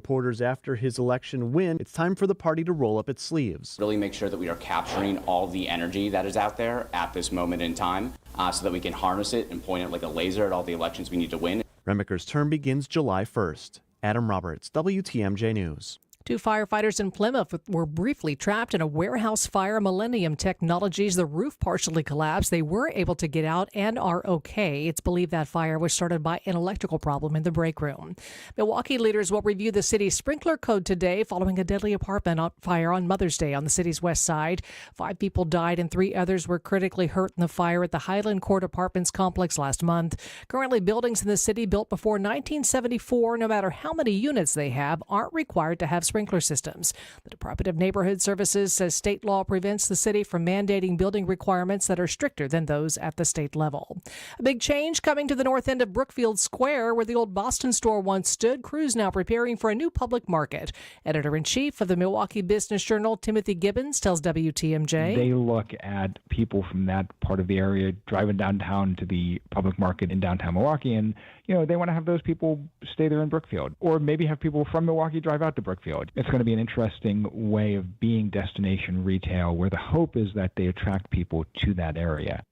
reporters after his election win, it's time for the party to roll up its sleeves. Really make sure that we are capturing all the energy that is out there at this moment in time so that we can harness it and point it like a laser at all the elections we need to win. Remaker's term begins July 1st. Adam Roberts, WTMJ News. 2 firefighters in Plymouth were briefly trapped in a warehouse fire. Millennium Technologies, the roof partially collapsed. They were able to get out and are okay. It's believed that fire was started by an electrical problem in the break room. Milwaukee leaders will review the city's sprinkler code today following a deadly apartment fire on Mother's Day on the city's west side. 5 people died and 3 others were critically hurt in the fire at the Highland Court Apartments complex last month. Currently, buildings in the city built before 1974, no matter how many units they have, aren't required to have sprinkler systems. The Department of Neighborhood Services says state law prevents the city from mandating building requirements that are stricter than those at the state level. A big change coming to the north end of Brookfield Square, where the old Boston store once stood. Crews now preparing for a new public market. Editor-in-chief of the Milwaukee Business Journal, Timothy Gibbons, tells WTMJ. They look at people from that part of the area driving downtown to the public market in downtown Milwaukee, and they want to have those people stay there in Brookfield, or maybe have people from Milwaukee drive out to Brookfield. It's going to be an interesting way of being destination retail, where the hope is that they attract people to that area.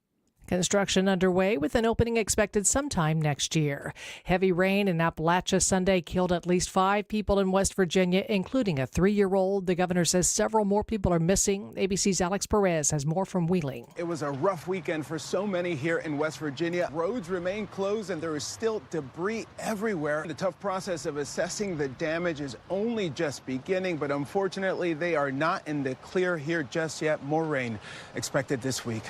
Construction underway with an opening expected sometime next year. Heavy rain in Appalachia Sunday killed at least 5 people in West Virginia, including a 3-year-old. The governor says several more people are missing. ABC's Alex Perez has more from Wheeling. It was a rough weekend for so many here in West Virginia. Roads remain closed and there is still debris everywhere. The tough process of assessing the damage is only just beginning, but unfortunately they are not in the clear here just yet. More rain expected this week.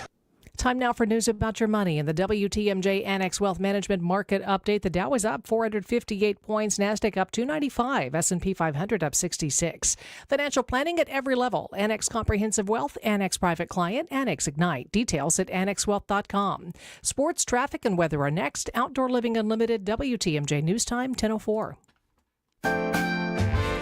Time now for news about your money and the WTMJ Annex Wealth Management Market Update. The Dow is up 458 points, NASDAQ up 295, S&P 500 up 66. Financial planning at every level. Annex Comprehensive Wealth, Annex Private Client, Annex Ignite. Details at annexwealth.com. Sports, traffic, and weather are next. Outdoor Living Unlimited, WTMJ News Time, 10:04.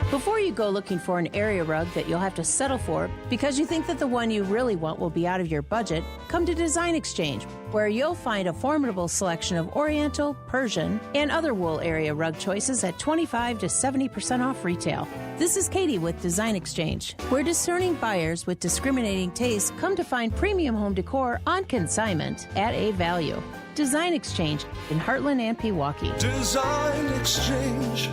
Before you go looking for an area rug that you'll have to settle for because you think that the one you really want will be out of your budget, come to Design Exchange, where you'll find a formidable selection of Oriental, Persian, and other wool area rug choices at 25 to 70% off retail. This is Katie with Design Exchange, where discerning buyers with discriminating tastes come to find premium home decor on consignment at a value. Design Exchange in Heartland and Pewaukee. Design Exchange.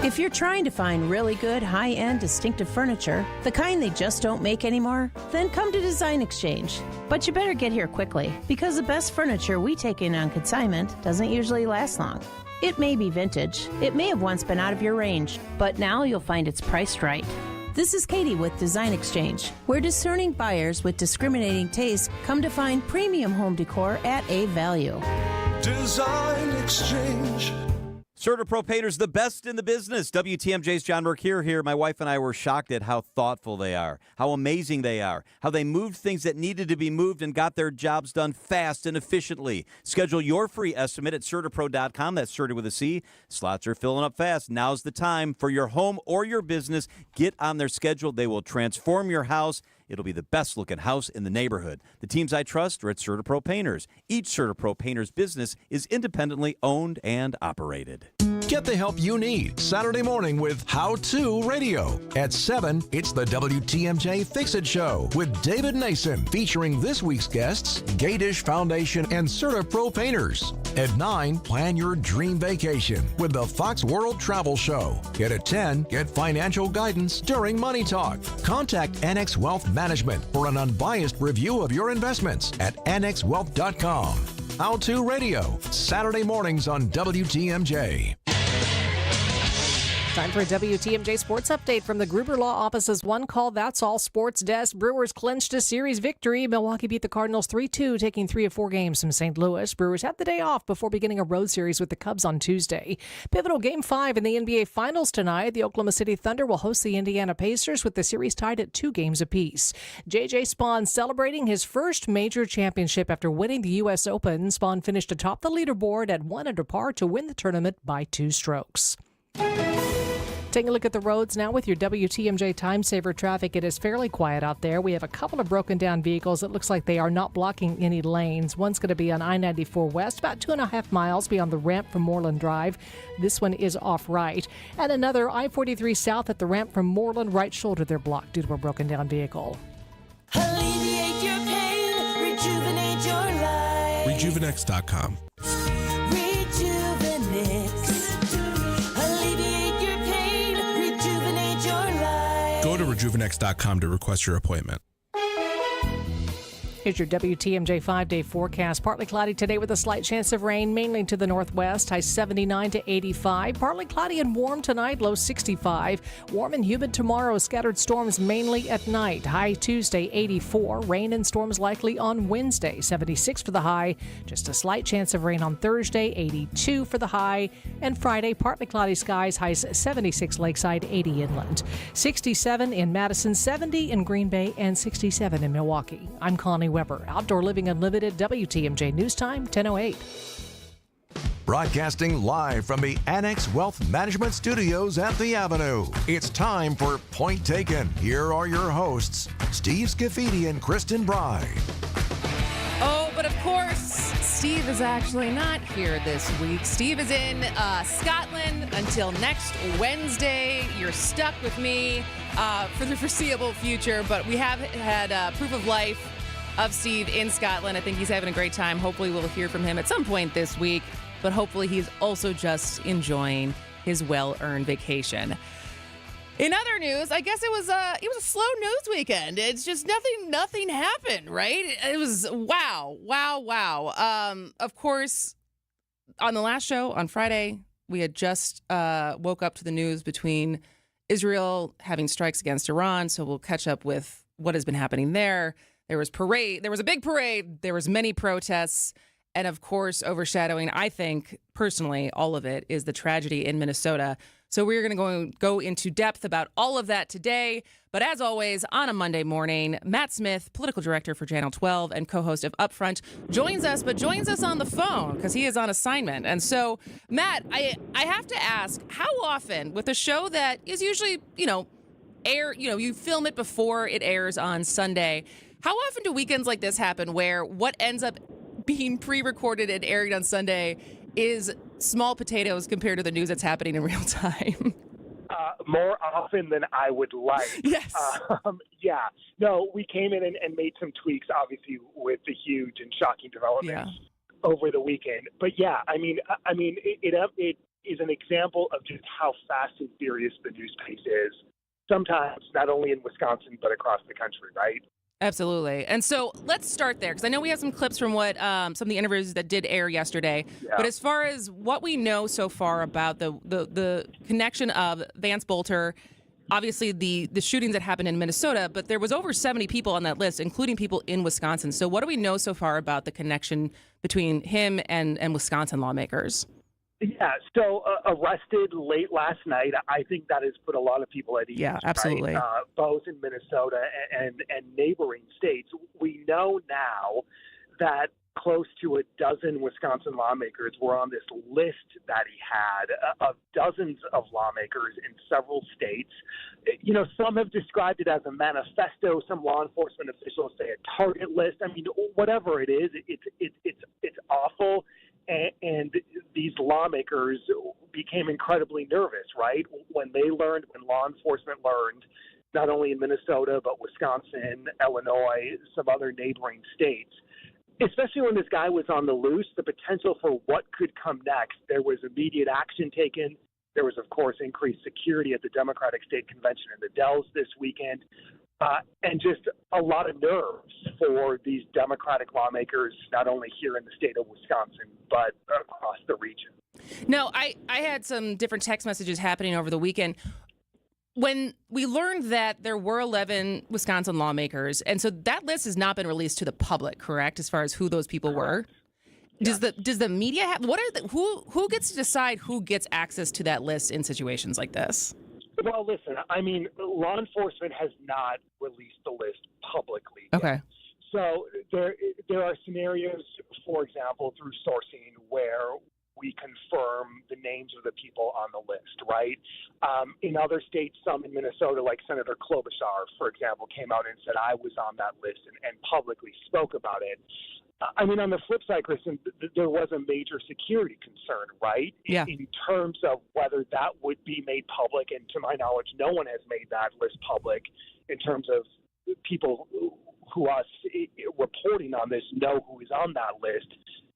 If you're trying to find really good, high-end, distinctive furniture, the kind they just don't make anymore, then come to Design Exchange. But you better get here quickly, because the best furniture we take in on consignment doesn't usually last long. It may be vintage, it may have once been out of your range, but now you'll find it's priced right. This is Katie with Design Exchange, where discerning buyers with discriminating tastes come to find premium home decor at a value. Design Exchange. CertaPro Painters, the best in the business. WTMJ's John Mercure here. My wife and I were shocked at how thoughtful they are, how amazing they are, how they moved things that needed to be moved and got their jobs done fast and efficiently. Schedule your free estimate at CertaPro.com. That's Certa with a C. Slots are filling up fast. Now's the time for your home or your business. Get on their schedule. They will transform your house. It'll be the best-looking house in the neighborhood. The teams I trust are at CertaPro Painters. Each CertaPro Painters business is independently owned and operated. Get the help you need Saturday morning with How To Radio. At 7, it's the WTMJ Fix-It Show with David Nason, featuring this week's guests, Gadish Foundation and CertaPro Painters. At 9, plan your dream vacation with the Fox World Travel Show. Yet at 10, get financial guidance during Money Talk. Contact Annex Wealth Management for an unbiased review of your investments at annexwealth.com. How To Radio, Saturday mornings on WTMJ. Time for a WTMJ Sports Update from the Gruber Law Office's One Call That's All Sports Desk. Brewers clinched a series victory. Milwaukee beat the Cardinals 3-2, taking 3 of 4 games from St. Louis. Brewers had the day off before beginning a road series with the Cubs on Tuesday. Pivotal Game 5 in the NBA Finals tonight. The Oklahoma City Thunder will host the Indiana Pacers with the series tied at 2 games apiece. J.J. Spaun celebrating his first major championship after winning the U.S. Open. Spaun finished atop the leaderboard at 1 under par to win the tournament by 2 strokes. Taking a look at the roads now with your WTMJ Time Saver traffic. It is fairly quiet out there. We have a couple of broken down vehicles. It looks like they are not blocking any lanes. One's going to be on I-94 West, about 2.5 miles beyond the ramp from Moreland Drive. This one is off right. And another I-43 South at the ramp from Moreland, right shoulder. They're blocked due to a broken down vehicle. Alleviate your pain, rejuvenate your life. Rejuvenex.com. Alleviate your pain, rejuvenate your life. Go to rejuvenex.com to request your appointment. Here's your WTMJ 5-day forecast. Partly cloudy today with a slight chance of rain, mainly to the northwest. High 79 to 85. Partly cloudy and warm tonight, low 65. Warm and humid tomorrow. Scattered storms mainly at night. High Tuesday, 84. Rain and storms likely on Wednesday, 76 for the high. Just a slight chance of rain on Thursday, 82 for the high. And Friday, partly cloudy skies. Highs 76 lakeside, 80 inland. 67 in Madison, 70 in Green Bay, and 67 in Milwaukee. I'm Connie Weber. Outdoor Living Unlimited, WTMJ News Time, 10:08. Broadcasting live from the Annex Wealth Management Studios at the Avenue. It's time for Point Taken. Here are your hosts, Steve Scaffidi and Kristin Bride. Oh, but of course, Steve is actually not here this week. Steve is in Scotland until next Wednesday. You're stuck with me for the foreseeable future, but we have had proof of life of Steve in Scotland. I think he's having a great time. Hopefully we'll hear from him at some point this week, but hopefully he's also just enjoying his well-earned vacation. In other news, I guess it was a slow news weekend. It's just nothing happened, right? It was wow. Of course, on the last show on Friday, we had just woke up to the news between Israel having strikes against Iran, so we'll catch up with what has been happening there. There was a big parade, there was many protests, and of course, overshadowing, I think, personally, all of it is the tragedy in Minnesota. So we're going to go into depth about all of that today. But as always, on a Monday morning, Matt Smith, political director for Channel 12 and co-host of Upfront, joins us on the phone because he is on assignment. And so, Matt, I have to ask, how often, with a show that is usually, you film it before it airs on Sunday, how often do weekends like this happen where what ends up being pre-recorded and airing on Sunday is small potatoes compared to the news that's happening in real time? More often than I would like. Yes. Yeah. No, we came in and made some tweaks, obviously, with the huge and shocking developments over the weekend. But yeah, it is an example of just how fast and furious the news pace is. Sometimes not only in Wisconsin, but across the country, right? Absolutely. And so let's start there, because I know we have some clips from what some of the interviews that did air yesterday. Yeah. But as far as what we know so far about the connection of Vance Bolter, obviously the shootings that happened in Minnesota, but there was over 70 people on that list, including people in Wisconsin. So what do we know so far about the connection between him and Wisconsin lawmakers? Yeah, so arrested late last night. I think that has put a lot of people at ease. Yeah, absolutely. Right? Both in Minnesota and neighboring states. We know now that close to a dozen Wisconsin lawmakers were on this list that he had of dozens of lawmakers in several states. Some have described it as a manifesto. Some law enforcement officials say a target list. I mean, whatever it is, it's awful. And these lawmakers became incredibly nervous, right? When law enforcement learned, not only in Minnesota, but Wisconsin, Illinois, some other neighboring states, especially when this guy was on the loose, the potential for what could come next. There was immediate action taken. There was, of course, increased security at the Democratic State Convention in the Dells this weekend. And just a lot of nerves for these Democratic lawmakers, not only here in the state of Wisconsin, but across the region. No, I had some different text messages happening over the weekend. When we learned that there were 11 Wisconsin lawmakers, and so that list has not been released to the public, correct, as far as who those people were? Yes. Does the media have, who gets to decide who gets access to that list in situations like this? Well, listen, law enforcement has not released the list publicly yet. Okay. So there are scenarios, for example, through sourcing where we confirm the names of the people on the list, right? In other states, some in Minnesota, like Senator Klobuchar, for example, came out and said, I was on that list and publicly spoke about it. I mean, on the flip side, Kristin, there was a major security concern, right? Yeah. In terms of whether that would be made public. And to my knowledge, no one has made that list public in terms of people who us reporting on this know who is on that list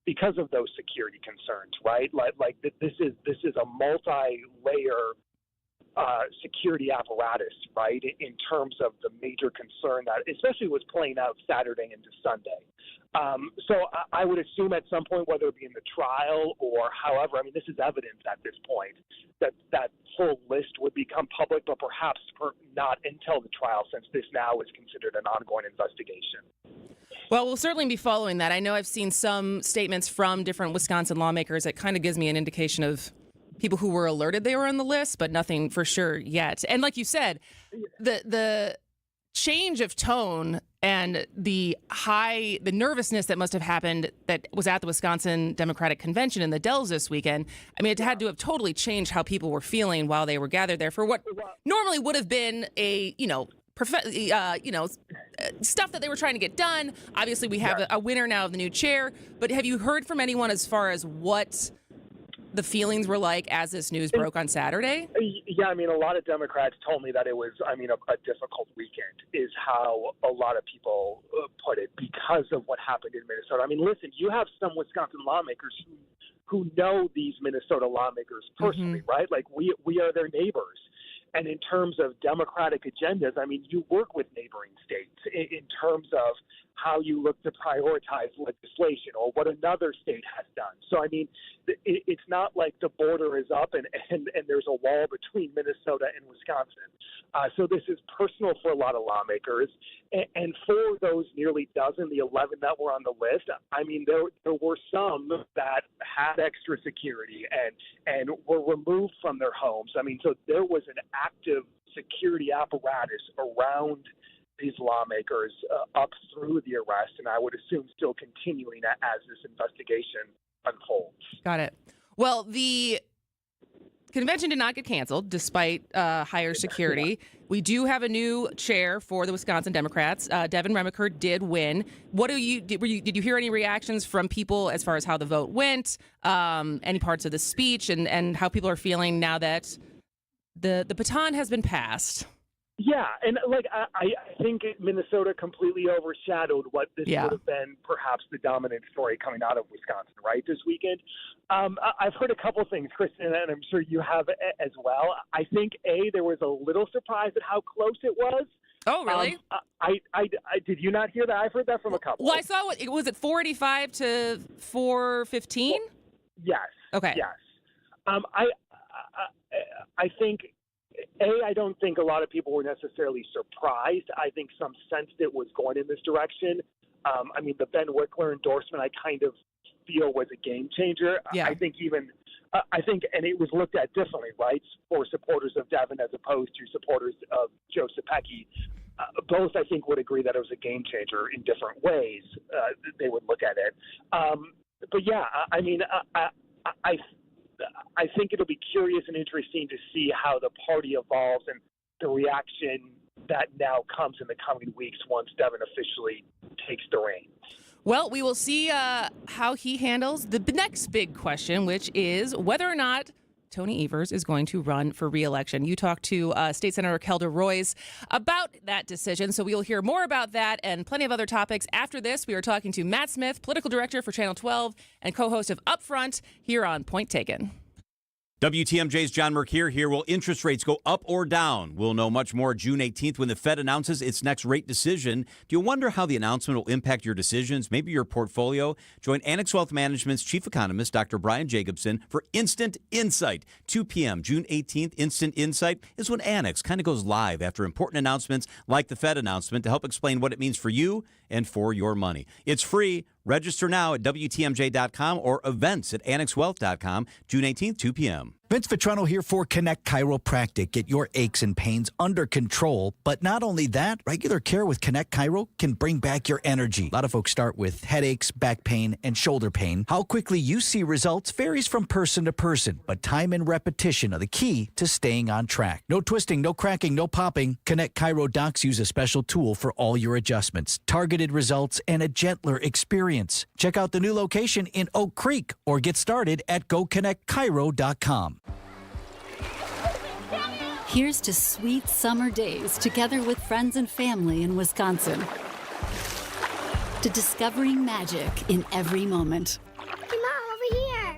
because of those security concerns, right? Like this is a multi-layer security apparatus, right, in terms of the major concern that especially was playing out Saturday into Sunday. So I would assume at some point, whether it be in the trial or however, I mean, this is evidence at this point, that full list would become public, but perhaps not until the trial, since this now is considered an ongoing investigation. Well, we'll certainly be following that. I know I've seen some statements from different Wisconsin lawmakers that kind of gives me an indication of people who were alerted they were on the list, but nothing for sure yet. And like you said, the change of tone and the nervousness that must have happened that was at the Wisconsin Democratic Convention in the Dells this weekend, I mean, it had to have totally changed how people were feeling while they were gathered there for what normally would have been a, stuff that they were trying to get done. Obviously, we have a winner now of the new chair, but have you heard from anyone as far as what the feelings were like as this news broke on Saturday? Yeah, I mean, a lot of Democrats told me that it was, I mean, a difficult weekend is how a lot of people put it because of what happened in Minnesota. I mean, listen, you have some Wisconsin lawmakers who know these Minnesota lawmakers personally, right? Like we are their neighbors. And in terms of Democratic agendas, I mean, you work with neighboring states in terms of how you look to prioritize legislation or what another state has done. So, I mean, it's not like the border is up and there's a wall between Minnesota and Wisconsin. So this is personal for a lot of lawmakers. And for those nearly dozen, the 11 that were on the list, I mean, there were some that had extra security and were removed from their homes. I mean, so there was an active security apparatus around these lawmakers up through the arrest, and I would assume still continuing as this investigation unfolds. Got it. Well, the convention did not get canceled despite higher security. We do have a new chair for the Wisconsin Democrats. Devin Remiker did win. Did you hear any reactions from people as far as how the vote went, any parts of the speech, and how people are feeling now that the baton has been passed? Yeah, and like I think Minnesota completely overshadowed what this would have been perhaps the dominant story coming out of Wisconsin, right, this weekend. I've heard a couple things, Kristin, and I'm sure you have as well. I think, there was a little surprise at how close it was. Oh, really? I did you not hear that? I've heard that from a couple. Well, I saw was it 485 to 415? Yes. Okay. Yes. I think. I don't think a lot of people were necessarily surprised. I think some sensed it was going in this direction. I mean, the Ben Wickler endorsement, I kind of feel was a game changer. Yeah. I think and it was looked at differently, right, for supporters of Devin as opposed to supporters of Joe Scepecki. Both, I think, would agree that it was a game changer in different ways. They would look at it. But yeah, I mean, I think it'll be curious and interesting to see how the party evolves and the reaction that now comes in the coming weeks once Devin officially takes the reins. Well, we will see how he handles the next big question, which is whether or not Tony Evers is going to run for re-election. You talked to State Senator Kelda Roys about that decision, so we'll hear more about that and plenty of other topics. After this, we are talking to Matt Smith, political director for Channel 12 and co-host of Upfront here on Point Taken. WTMJ's John Mercure here. Will interest rates go up or down? We'll know much more June 18th when the Fed announces its next rate decision. Do you wonder how the announcement will impact your decisions, maybe your portfolio? Join Annex Wealth Management's chief economist, Dr. Brian Jacobson, for Instant Insight. 2 p.m. June 18th, Instant Insight is when Annex kind of goes live after important announcements like the Fed announcement to help explain what it means for you and for your money. It's free. Register now at WTMJ.com or events at AnnexWealth.com, June 18th, 2 p.m. Vince Vitrano here for Connect Chiropractic. Get your aches and pains under control. But not only that, regular care with Connect Chiro can bring back your energy. A lot of folks start with headaches, back pain, and shoulder pain. How quickly you see results varies from person to person, but time and repetition are the key to staying on track. No twisting, no cracking, no popping. Connect Chiro docs use a special tool for all your adjustments, targeted results, and a gentler experience. Check out the new location in Oak Creek or get started at goconnectchiro.com. Here's to sweet summer days together with friends and family in Wisconsin. To discovering magic in every moment. Hey, Mom, over here.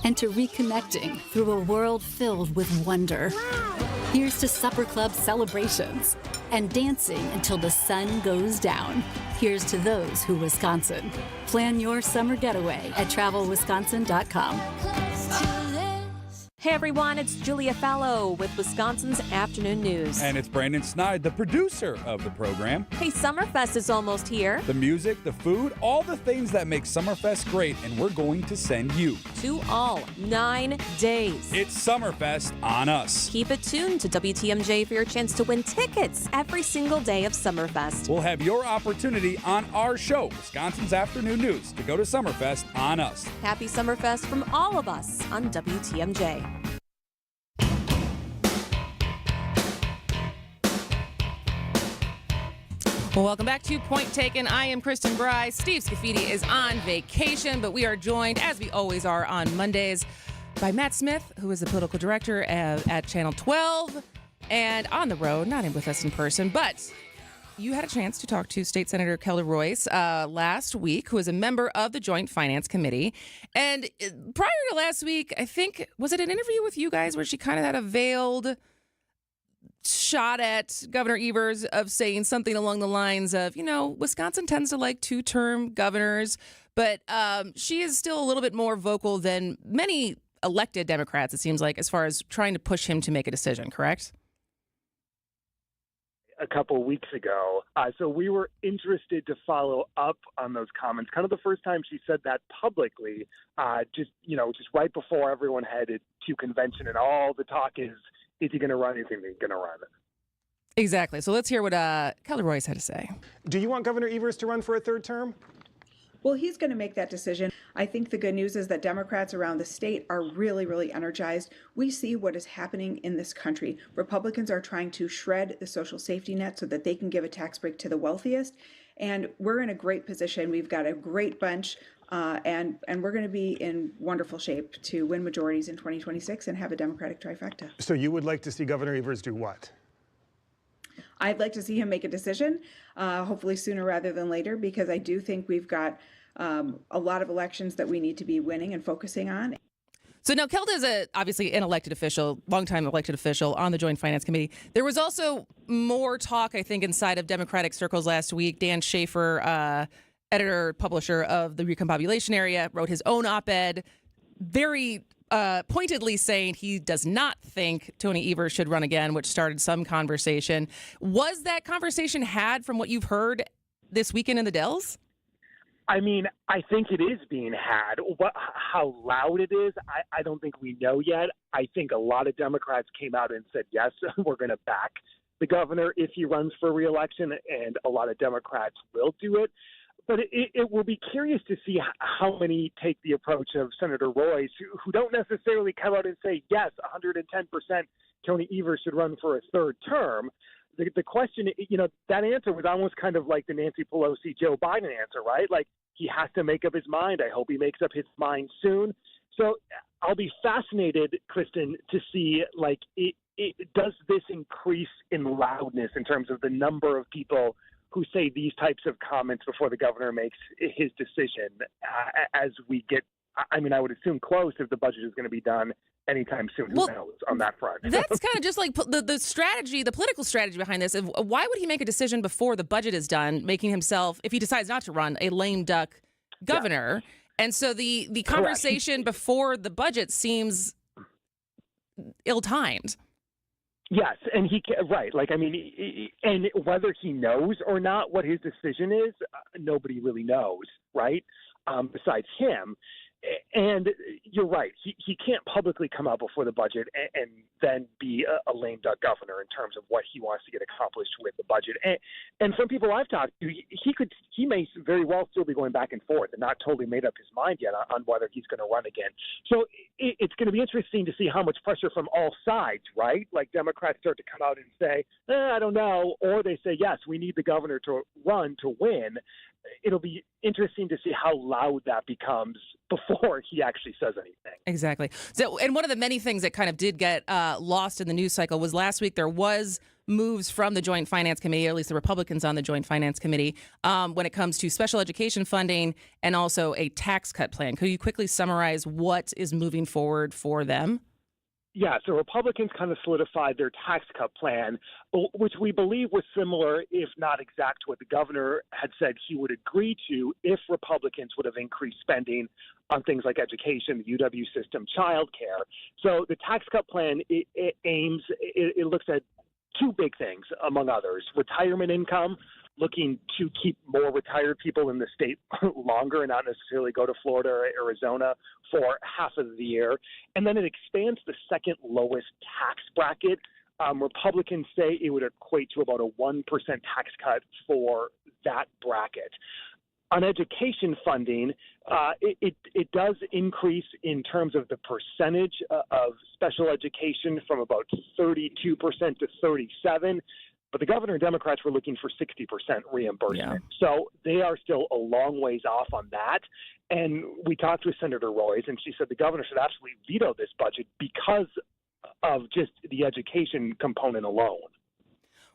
And to reconnecting through a world filled with wonder. Wow. Here's to supper club celebrations and dancing until the sun goes down. Here's to those who Wisconsin. Plan your summer getaway at travelwisconsin.com. Hey everyone, it's Julia Fallow with Wisconsin's Afternoon News. And it's Brandon Snide, the producer of the program. Hey, Summerfest is almost here. The music, the food, all the things that make Summerfest great, and we're going to send you to all 9 days. It's Summerfest on us. Keep it tuned to WTMJ for your chance to win tickets every single day of Summerfest. We'll have your opportunity on our show, Wisconsin's Afternoon News, to go to Summerfest on us. Happy Summerfest from all of us on WTMJ. Well, welcome back to Point Taken. I am Kristin Bryce. Steve Scaffidi is on vacation, but we are joined, as we always are on Mondays, by Matt Smith, who is the political director at Channel 12, and on the road, not with us in person, but you had a chance to talk to State Senator Kelly Royce last week, who is a member of the Joint Finance Committee. And prior to last week, I think, was it an interview with you guys where she kind of had a veiled shot at Governor Evers of saying something along the lines of, Wisconsin tends to like 2-term governors, but she is still a little bit more vocal than many elected Democrats, it seems like, as far as trying to push him to make a decision, correct? A couple of weeks ago. So we were interested to follow up on those comments. Kind of the first time she said that publicly, just right before everyone headed to convention, and all the talk is he going to run? Is he going to run? Exactly. So let's hear what Kelly Royce had to say. Do you want Governor Evers to run for a third term? Well, he's going to make that decision. I think the good news is that Democrats around the state are really, really energized. We see what is happening in this country. Republicans are trying to shred the social safety net so that they can give a tax break to the wealthiest. And we're in a great position. We've got a great bunch, and we're going to be in wonderful shape to win majorities in 2026 and have a Democratic trifecta. So you would like to see Governor Evers do what? I'd like to see him make a decision, hopefully sooner rather than later, because I do think we've got a lot of elections that we need to be winning and focusing on. So now Kelda is obviously an elected official, longtime elected official on the Joint Finance Committee. There was also more talk, I think, inside of Democratic circles last week. Dan Schaefer, editor, publisher of the Recombobulation Area, wrote his own op-ed, very pointedly saying he does not think Tony Evers should run again, which started some conversation. Was that conversation had from what you've heard this weekend in the Dells? I mean, I think it is being had. How loud it is, I don't think we know yet. I think a lot of Democrats came out and said, yes, we're going to back the governor if he runs for re-election, and a lot of Democrats will do it. But it will be curious to see how many take the approach of Senator Royce, who don't necessarily come out and say, yes, 110% Tony Evers should run for a third term. The question, that answer was almost kind of like the Nancy Pelosi, Joe Biden answer, right? Like, he has to make up his mind. I hope he makes up his mind soon. So I'll be fascinated, Kristin, to see, does this increase in loudness in terms of the number of people who say these types of comments before the governor makes his decision as we get, I would assume close if the budget is going to be done anytime soon. Who knows on that front? That's kind of just like the strategy, the political strategy behind this. Why would he make a decision before the budget is done, making himself, if he decides not to run, a lame duck governor? Yeah. And so the conversation before the budget seems ill-timed. Yes, and right. And whether he knows or not what his decision is, nobody really knows, right? Besides him. And you're right. He can't publicly come out before the budget and then be a lame duck governor in terms of what he wants to get accomplished with the budget. And from people I've talked to, he may very well still be going back and forth and not totally made up his mind yet on whether he's going to run again. So it's going to be interesting to see how much pressure from all sides, right? Like Democrats start to come out and say, I don't know, or they say, yes, we need the governor to run to win. It'll be interesting to see how loud that becomes before he actually says anything. Exactly. So, and one of the many things that kind of did get lost in the news cycle was last week there was moves from the Joint Finance Committee, or at least the Republicans on the Joint Finance Committee, when it comes to special education funding and also a tax cut plan. Could you quickly summarize what is moving forward for them? Yeah, so Republicans kind of solidified their tax cut plan, which we believe was similar, if not exact, to what the governor had said he would agree to if Republicans would have increased spending on things like education, the UW system, childcare. So the tax cut plan, it looks at two big things, among others: retirement income, looking to keep more retired people in the state longer and not necessarily go to Florida or Arizona for half of the year. And then it expands the second lowest tax bracket. Republicans say it would equate to about a 1% tax cut for that bracket. On education funding, it does increase in terms of the percentage of special education from about 32% to 37%. But the governor and Democrats were looking for 60% reimbursement. Yeah. So they are still a long ways off on that. And we talked with Senator Royce, and she said the governor should absolutely veto this budget because of just the education component alone.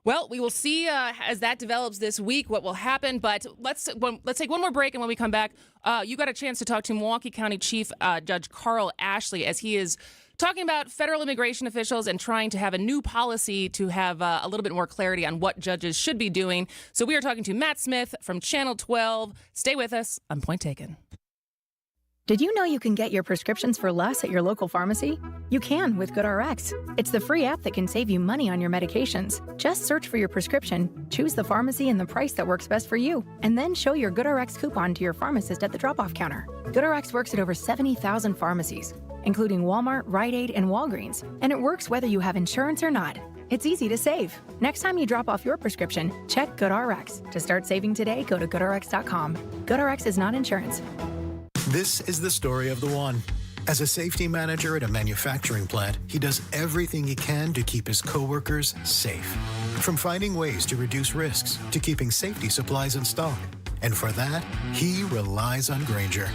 Well, we will see as that develops this week what will happen. But let's take one more break, and when we come back, you got a chance to talk to Milwaukee County Chief Judge Carl Ashley as he is talking about federal immigration officials and trying to have a new policy to have a little bit more clarity on what judges should be doing. So we are talking to Matt Smith from Channel 12. Stay with us on Point Taken. Did you know you can get your prescriptions for less at your local pharmacy? You can with GoodRx. It's the free app that can save you money on your medications. Just search for your prescription, choose the pharmacy and the price that works best for you, and then show your GoodRx coupon to your pharmacist at the drop-off counter. GoodRx works at over 70,000 pharmacies, including Walmart, Rite Aid, and Walgreens, and it works whether you have insurance or not. It's easy to save. Next time you drop off your prescription, check GoodRx. To start saving today, go to GoodRx.com. GoodRx is not insurance. This is the story of the one. As a safety manager at a manufacturing plant, he does everything he can to keep his coworkers safe. From finding ways to reduce risks to keeping safety supplies in stock. And for that, he relies on Grainger.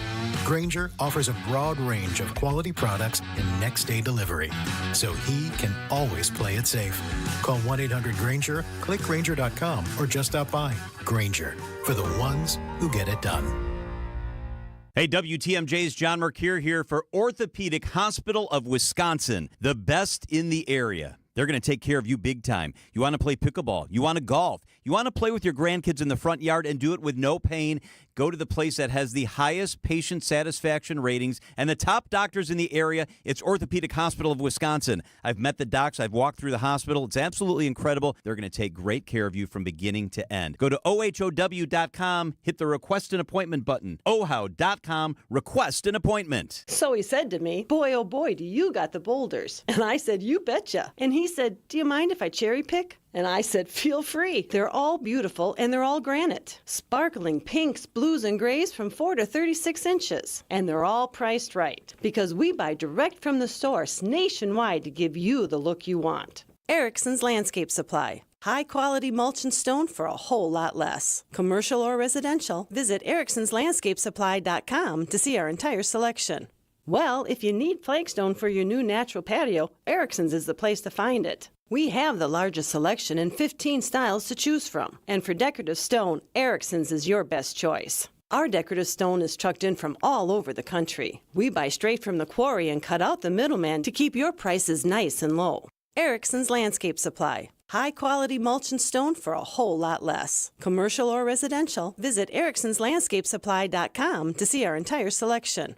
Grainger offers a broad range of quality products and next-day delivery, so he can always play it safe. Call 1-800-GRAINGER, click Grainger.com, or just stop by. Grainger, for the ones who get it done. Hey, WTMJ's John Mercure here for Orthopedic Hospital of Wisconsin, the best in the area. They're going to take care of you big time. You want to play pickleball. You want to golf. You want to play with your grandkids in the front yard and do it with no pain. Go to the place that has the highest patient satisfaction ratings and the top doctors in the area. It's Orthopedic Hospital of Wisconsin. I've met the docs. I've walked through the hospital. It's absolutely incredible. They're going to take great care of you from beginning to end. Go to OHOW.com, hit the request an appointment button. OHOW.com, request an appointment. So he said to me, boy, oh boy, do you got the boulders. And I said, you betcha. And he said, do you mind if I cherry pick? And I said, feel free. They're all beautiful, and they're all granite. Sparkling pinks, blues, and grays from 4 to 36 inches. And they're all priced right, because we buy direct from the source nationwide to give you the look you want. Erickson's Landscape Supply. High-quality mulch and stone for a whole lot less. Commercial or residential, visit ericksonslandscapesupply.com to see our entire selection. Well, if you need flagstone for your new natural patio, Erickson's is the place to find it. We have the largest selection and 15 styles to choose from. And for decorative stone, Erickson's is your best choice. Our decorative stone is trucked in from all over the country. We buy straight from the quarry and cut out the middleman to keep your prices nice and low. Erickson's Landscape Supply. High-quality mulch and stone for a whole lot less. Commercial or residential, visit ericksonslandscapesupply.com to see our entire selection.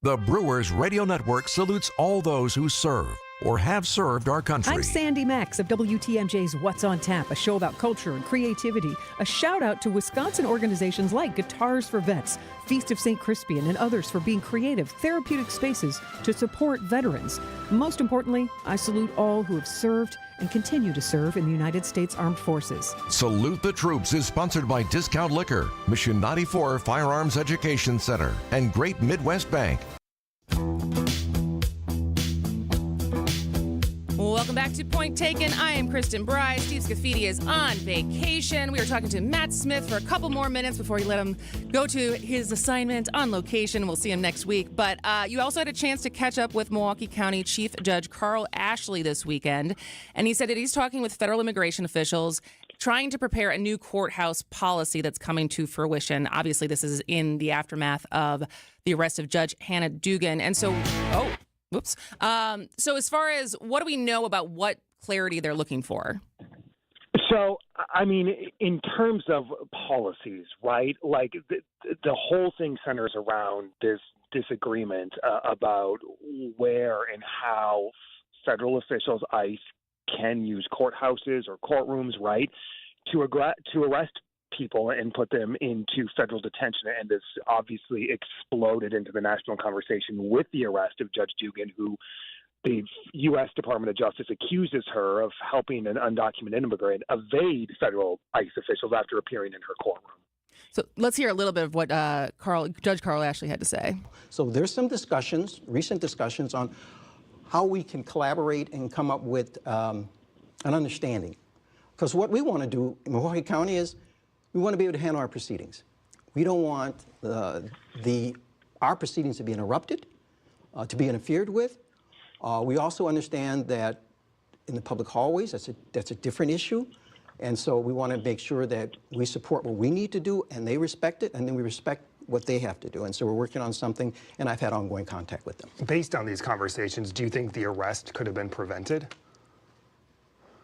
The Brewers Radio Network salutes all those who serve, or have served our country. I'm Sandy Max of WTMJ's What's on Tap, a show about culture and creativity. A shout out to Wisconsin organizations like Guitars for Vets, Feast of St. Crispian, and others for being creative, therapeutic spaces to support veterans. Most importantly, I salute all who have served and continue to serve in the United States Armed Forces. Salute the Troops is sponsored by Discount Liquor, Mission 94 Firearms Education Center, and Great Midwest Bank. Welcome back to Point Taken. I am Kristin Bry. Steve Scaffidi is on vacation. We are talking to Matt Smith for a couple more minutes before we let him go to his assignment on location. We'll see him next week. But you also had a chance to catch up with Milwaukee County Chief Judge Carl Ashley this weekend. And he said that he's talking with federal immigration officials, trying to prepare a new courthouse policy that's coming to fruition. Obviously, this is in the aftermath of the arrest of Judge Hannah Dugan. And so, whoops. So as far as what do we know about what clarity they're looking for? So, I mean, in terms of policies, right, like the whole thing centers around this disagreement about where and how federal officials, ICE, can use courthouses or courtrooms, right, to arrest people and put them into federal detention. And this obviously exploded into the national conversation with the arrest of Judge Dugan, who the U.S. Department of Justice accuses her of helping an undocumented immigrant evade federal ICE officials after appearing in her courtroom. So let's hear a little bit of what Judge Carl Ashley had to say. So there's some discussions, recent discussions, on how we can collaborate and come up with an understanding. Because what we want to do in Milwaukee County is we want to be able to handle our proceedings. We don't want our proceedings to be interrupted, to be interfered with. We also understand that in the public hallways, that's a different issue. And so we want to make sure that we support what we need to do and they respect it, and then we respect what they have to do. And so we're working on something, and I've had ongoing contact with them. Based on these conversations, do you think the arrest could have been prevented?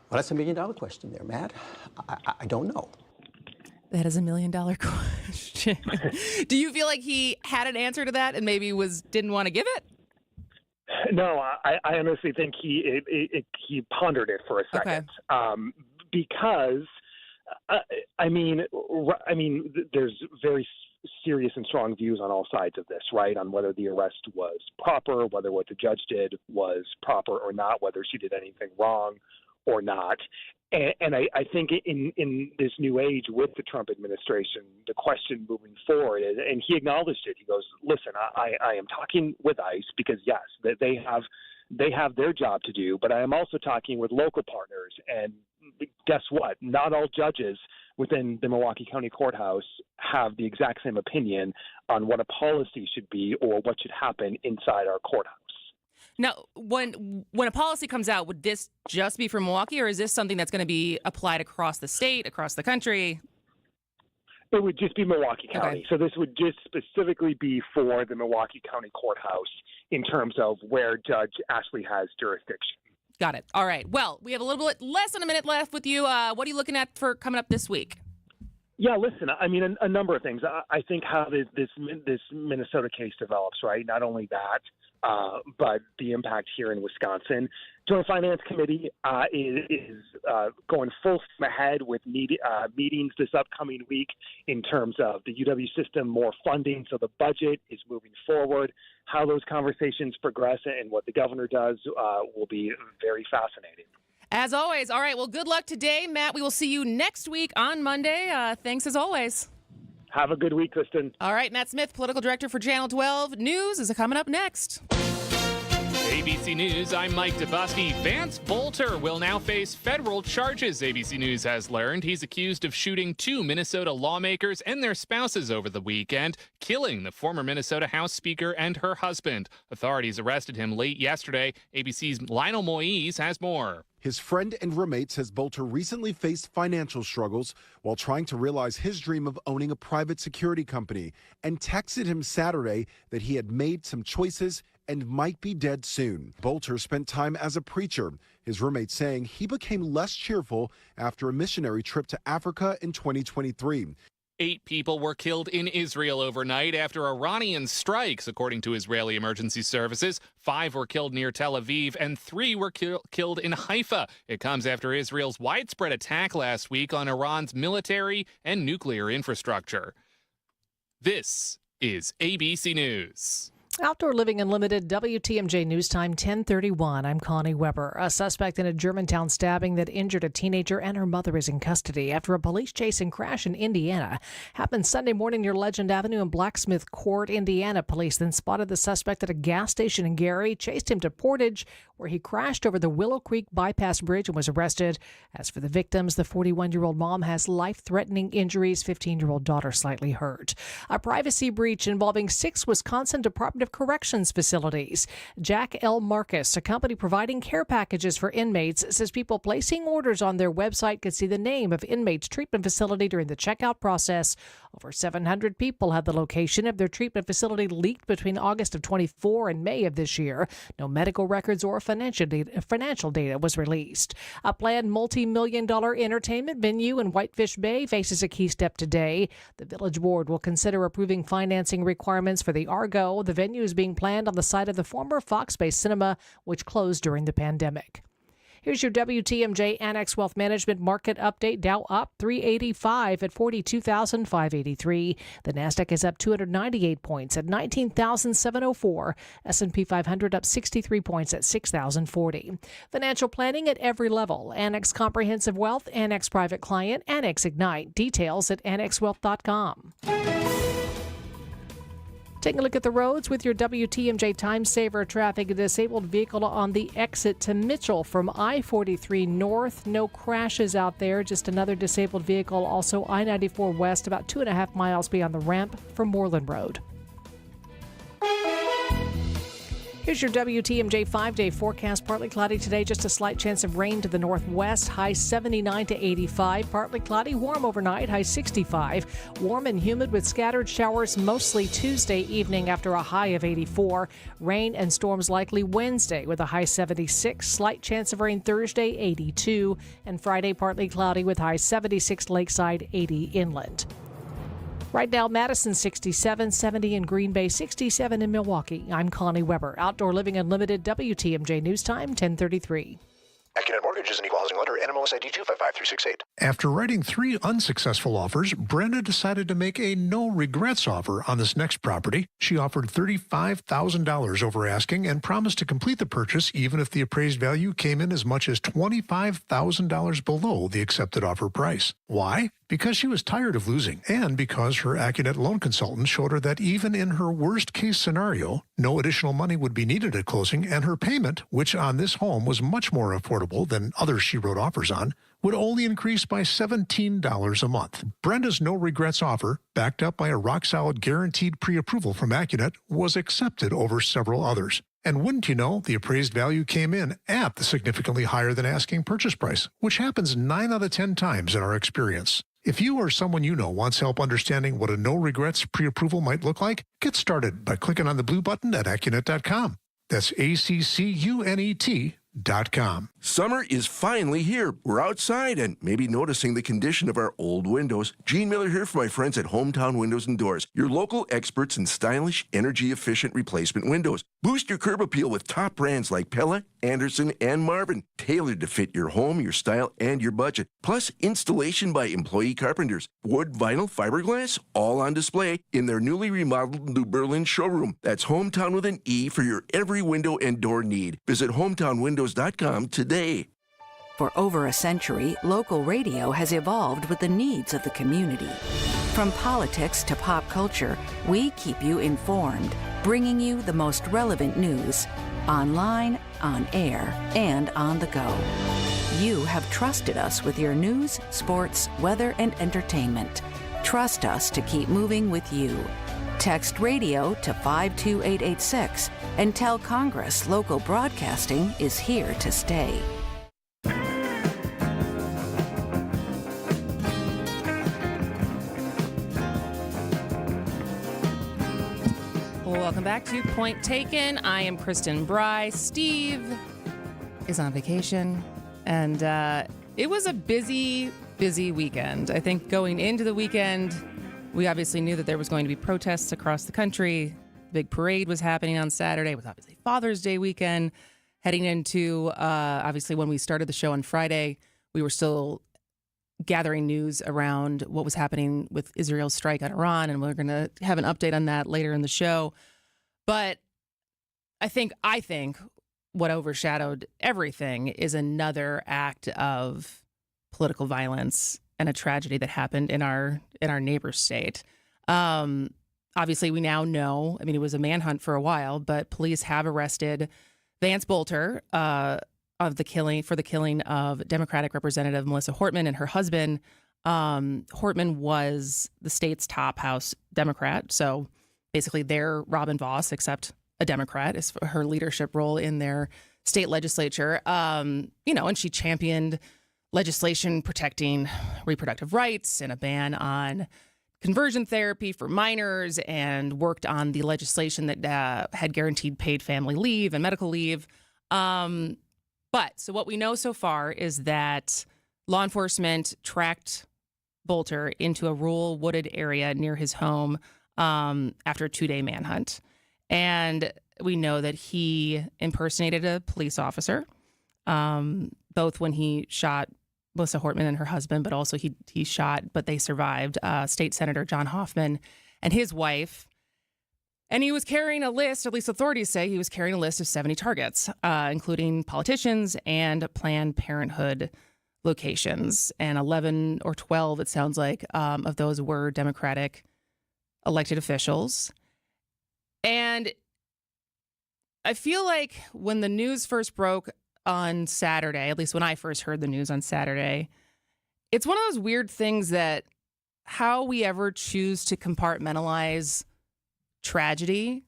Well, that's $1 million question there, Matt. I don't know. That is $1 million question. Do you feel like he had an answer to that and maybe didn't want to give it? No, I honestly think he pondered it for a second. Okay. Because I mean, there's very serious and strong views on all sides of this, right? On whether the arrest was proper, whether what the judge did was proper or not, whether she did anything wrong or not. And I think in this new age with the Trump administration, the question moving forward is, and he acknowledged it. He goes, "Listen, I am talking with ICE because yes, they have their job to do, but I am also talking with local partners. And guess what? Not all judges within the Milwaukee County Courthouse have the exact same opinion on what a policy should be or what should happen inside our courthouse." Now, when a policy comes out, would this just be for Milwaukee, or is this something that's going to be applied across the state, across the country? It would just be Milwaukee County. Okay. So this would just specifically be for the Milwaukee County Courthouse in terms of where Judge Ashley has jurisdiction. Got it. All right. Well, we have a little bit less than a minute left with you. What are you looking at for coming up this week? Yeah, listen, I mean, a number of things. I think how this Minnesota case develops, right? Not only that, but the impact here in Wisconsin. Joint Finance Committee is going full steam ahead with meetings this upcoming week in terms of the UW system, more funding, so the budget is moving forward. How those conversations progress and what the governor does will be very fascinating. As always. All right. Well, good luck today, Matt. We will see you next week on Monday. Thanks as always. Have a good week, Kristin. All right. Matt Smith, political director for Channel 12 News, is coming up next. ABC News, I'm Mike DeBusky. Vance Bolter will now face federal charges, ABC News has learned. He's accused of shooting 2 Minnesota lawmakers and their spouses over the weekend, killing the former Minnesota House Speaker and her husband. Authorities arrested him late yesterday. ABC's Lionel Moise has more. His friend and roommate says Bolter recently faced financial struggles while trying to realize his dream of owning a private security company, and texted him Saturday that he had made some choices and might be dead soon. Bolter spent time as a preacher, his roommate saying he became less cheerful after a missionary trip to Africa in 2023. 8 people were killed in Israel overnight after Iranian strikes, according to Israeli emergency services. 5 were killed near Tel Aviv, and 3 were killed in Haifa. It comes after Israel's widespread attack last week on Iran's military and nuclear infrastructure. This is ABC News. Outdoor Living Unlimited, WTMJ News Time, 1031. I'm Connie Weber. A suspect in a Germantown stabbing that injured a teenager and her mother is in custody after a police chase and crash in Indiana. Happened Sunday morning near Legend Avenue in Blacksmith Court, Indiana. Police then spotted the suspect at a gas station in Gary, chased him to Portage, where he crashed over the Willow Creek Bypass Bridge and was arrested. As for the victims, the 41-year-old mom has life-threatening injuries, 15-year-old daughter slightly hurt. A privacy breach involving 6 Wisconsin Department of Corrections facilities. Jack L. Marcus, a company providing care packages for inmates, says people placing orders on their website could see the name of inmates' treatment facility during the checkout process. Over 700 people had the location of their treatment facility leaked between August of 24 and May of this year. No medical records or financial data was released. A planned multi-million-dollar entertainment venue in Whitefish Bay faces a key step today. The Village Board will consider approving financing requirements for the Argo. The venue is being planned on the site of the former Fox-based cinema, which closed during the pandemic. Here's your WTMJ Annex Wealth Management market update. Dow up 385 at 42,583. The Nasdaq is up 298 points at 19,704. S&P 500 up 63 points at 6,040. Financial planning at every level. Annex Comprehensive Wealth, Annex Private Client, Annex Ignite. Details at annexwealth.com. Taking a look at the roads with your WTMJ Time Saver traffic. A disabled vehicle on the exit to Mitchell from I-43 North. No crashes out there, just another disabled vehicle. Also I-94 West, about 2.5 miles beyond the ramp from Moreland Road. Here's your WTMJ 5-day forecast. Partly cloudy today, just a slight chance of rain to the northwest. High 79 to 85. Partly cloudy, warm overnight, high 65. Warm and humid with scattered showers mostly Tuesday evening after a high of 84. Rain and storms likely Wednesday with a high 76. Slight chance of rain Thursday, 82. And Friday, partly cloudy with high 76 lakeside, 80 inland. Right now, Madison 67, 70 in Green Bay, 67 in Milwaukee. I'm Connie Weber. Outdoor Living Unlimited, WTMJ News Time, 1033. AccuNet Mortgage is an equal housing lender. NMLS ID 255368. After writing 3 unsuccessful offers, Brenda decided to make a no-regrets offer on this next property. She offered $35,000 over asking and promised to complete the purchase even if the appraised value came in as much as $25,000 below the accepted offer price. Why? Because she was tired of losing, and because her AccuNet loan consultant showed her that even in her worst-case scenario, no additional money would be needed at closing, and her payment, which on this home was much more affordable than others she wrote offers on, would only increase by $17 a month. Brenda's no-regrets offer, backed up by a rock-solid guaranteed pre-approval from AccuNet, was accepted over several others. And wouldn't you know, the appraised value came in at the significantly higher than asking purchase price, which happens 9 out of 10 times in our experience. If you or someone you know wants help understanding what a no-regrets pre-approval might look like, get started by clicking on the blue button at AccuNet.com. That's ACCUNET.com. Summer is finally here. We're outside and maybe noticing the condition of our old windows. Gene Miller here for my friends at Hometown Windows and Doors, your local experts in stylish, energy-efficient replacement windows. Boost your curb appeal with top brands like Pella, Anderson, and Marvin, tailored to fit your home, your style, and your budget. Plus, installation by employee carpenters. Wood, vinyl, fiberglass, all on display in their newly remodeled New Berlin showroom. That's Hometown with an E for your every window and door need. Visit hometownwindows.com today. For over a century, local radio has evolved with the needs of the community. From politics to pop culture, we keep you informed, bringing you the most relevant news, online, on air, and on the go. You have trusted us with your news, sports, weather, and entertainment. Trust us to keep moving with you. Text radio to 52886 and tell Congress local broadcasting is here to stay. Welcome back to Point Taken. I am Kristin Bry. Steve is on vacation, and it was a busy weekend. I think going into the weekend, We obviously knew that there was going to be protests across the country. The big parade was happening on Saturday. It was obviously Father's Day weekend. Heading into, obviously, when we started the show on Friday, we were still gathering news around what was happening with Israel's strike on Iran, and we're going to have an update on that later in the show. But I think what overshadowed everything is another act of political violence and a tragedy that happened in our neighbor state. Obviously, we now know, it was a manhunt for a while, but police have arrested Vance Bolter for the killing of Democratic Representative Melissa Hortman and her husband. Hortman was the state's top House Democrat, so basically they're Robin Voss, except a Democrat, is her leadership role in their state legislature. And she championed legislation protecting reproductive rights and a ban on conversion therapy for minors, and worked on the legislation that had guaranteed paid family leave and medical leave. So what we know so far is that law enforcement tracked Bolter into a rural wooded area near his home after a 2-day manhunt. And we know that he impersonated a police officer, both when he shot Melissa Hortman and her husband, but also he shot, but they survived, State Senator John Hoffman and his wife. And he was carrying a list, at least authorities say he was carrying a list of 70 targets, including politicians and Planned Parenthood locations. And 11 or 12, it sounds like, of those were Democratic elected officials. And I feel like when the news first broke on Saturday, at least when I first heard the news on Saturday, it's one of those weird things that how we ever choose to compartmentalize tragedy,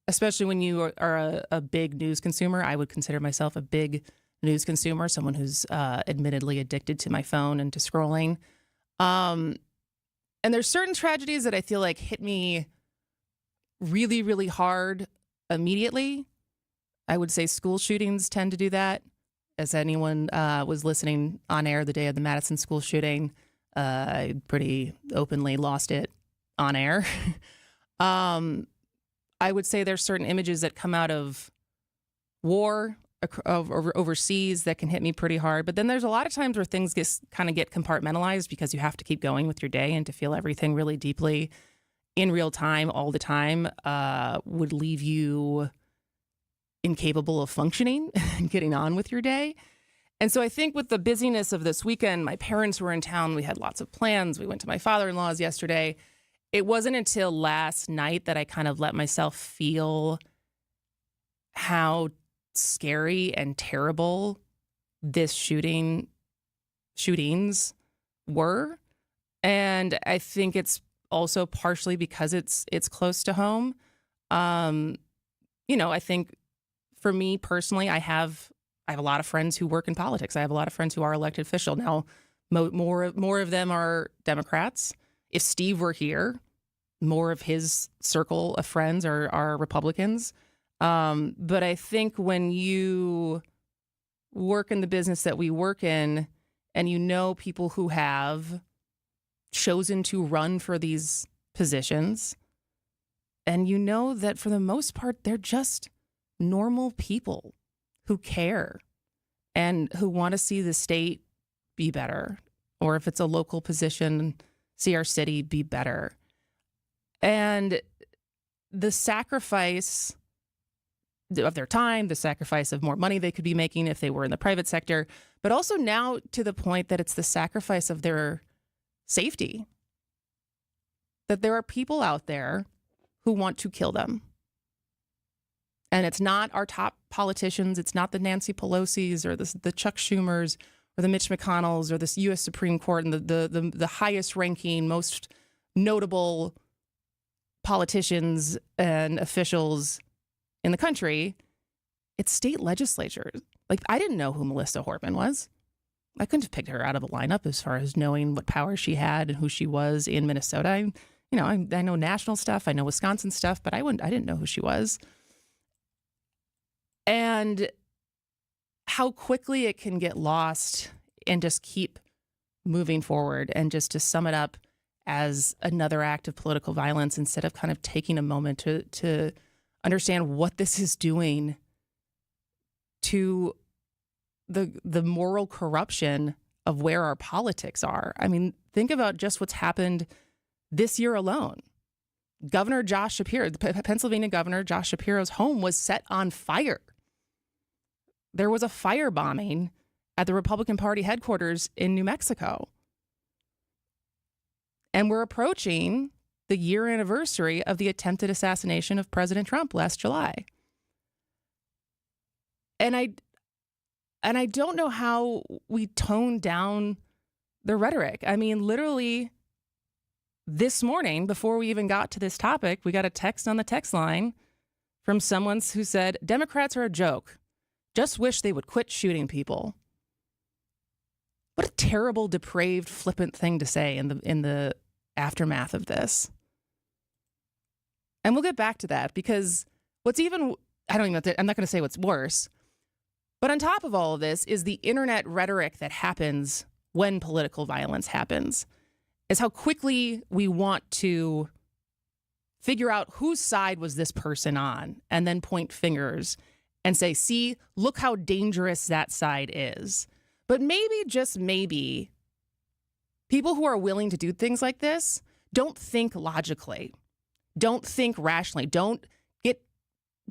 especially when you are a big news consumer. I would consider myself a big news consumer, someone who's admittedly addicted to my phone and to scrolling. And there's certain tragedies that I feel like hit me really, really hard immediately. I would say school shootings tend to do that. As anyone was listening on air the day of the Madison school shooting, I pretty openly lost it on air. I would say there's certain images that come out of war overseas that can hit me pretty hard. But then there's a lot of times where things kind of get compartmentalized because you have to keep going with your day, and to feel everything really deeply in real time all the time would leave you incapable of functioning and getting on with your day. And so I think with the busyness of this weekend, my parents were in town. We had lots of plans. We went to my father-in-law's yesterday. It wasn't until last night that I kind of let myself feel how scary and terrible this shootings were. And I think it's also partially because it's close to home. I think for me personally, I have a lot of friends who work in politics. I have a lot of friends who are elected official. Now, more of them are Democrats. If Steve were here, more of his circle of friends are Republicans. But I think when you work in the business that we work in, and you know people who have chosen to run for these positions, and you know that for the most part, they're just normal people who care and who want to see the state be better, or if it's a local position, see our city be better. And the sacrifice of their time, the sacrifice of more money they could be making if they were in the private sector, but also now to the point that it's the sacrifice of their safety, that there are people out there who want to kill them. And it's not our top politicians. It's not the Nancy Pelosi's or the Chuck Schumers or the Mitch McConnells or this U.S. Supreme Court and the highest ranking, most notable politicians and officials in the country. It's state legislatures. Like, I didn't know who Melissa Hortman was. I couldn't have picked her out of a lineup as far as knowing what power she had and who she was in Minnesota. I know national stuff. I know Wisconsin stuff, but I didn't know who she was. And how quickly it can get lost and just keep moving forward. And just to sum it up, as another act of political violence instead of kind of taking a moment to understand what this is doing to the moral corruption of where our politics are. I mean, think about just what's happened this year alone. Governor Josh Shapiro, the Pennsylvania Governor Josh Shapiro's home was set on fire. There was a firebombing at the Republican Party headquarters in New Mexico. And we're approaching the year anniversary of the attempted assassination of President Trump last July. And I don't know how we tone down the rhetoric. I mean, literally this morning, before we even got to this topic, we got a text on the text line from someone who said, Democrats are a joke. Just wish they would quit shooting people. What a terrible, depraved, flippant thing to say in the aftermath of this. And we'll get back to that because what's even, I'm not going to say what's worse, but on top of all of this is the internet rhetoric that happens when political violence happens, is how quickly we want to figure out whose side was this person on and then point fingers and say, see, look how dangerous that side is. But maybe, just maybe, people who are willing to do things like this don't think logically, don't think rationally, don't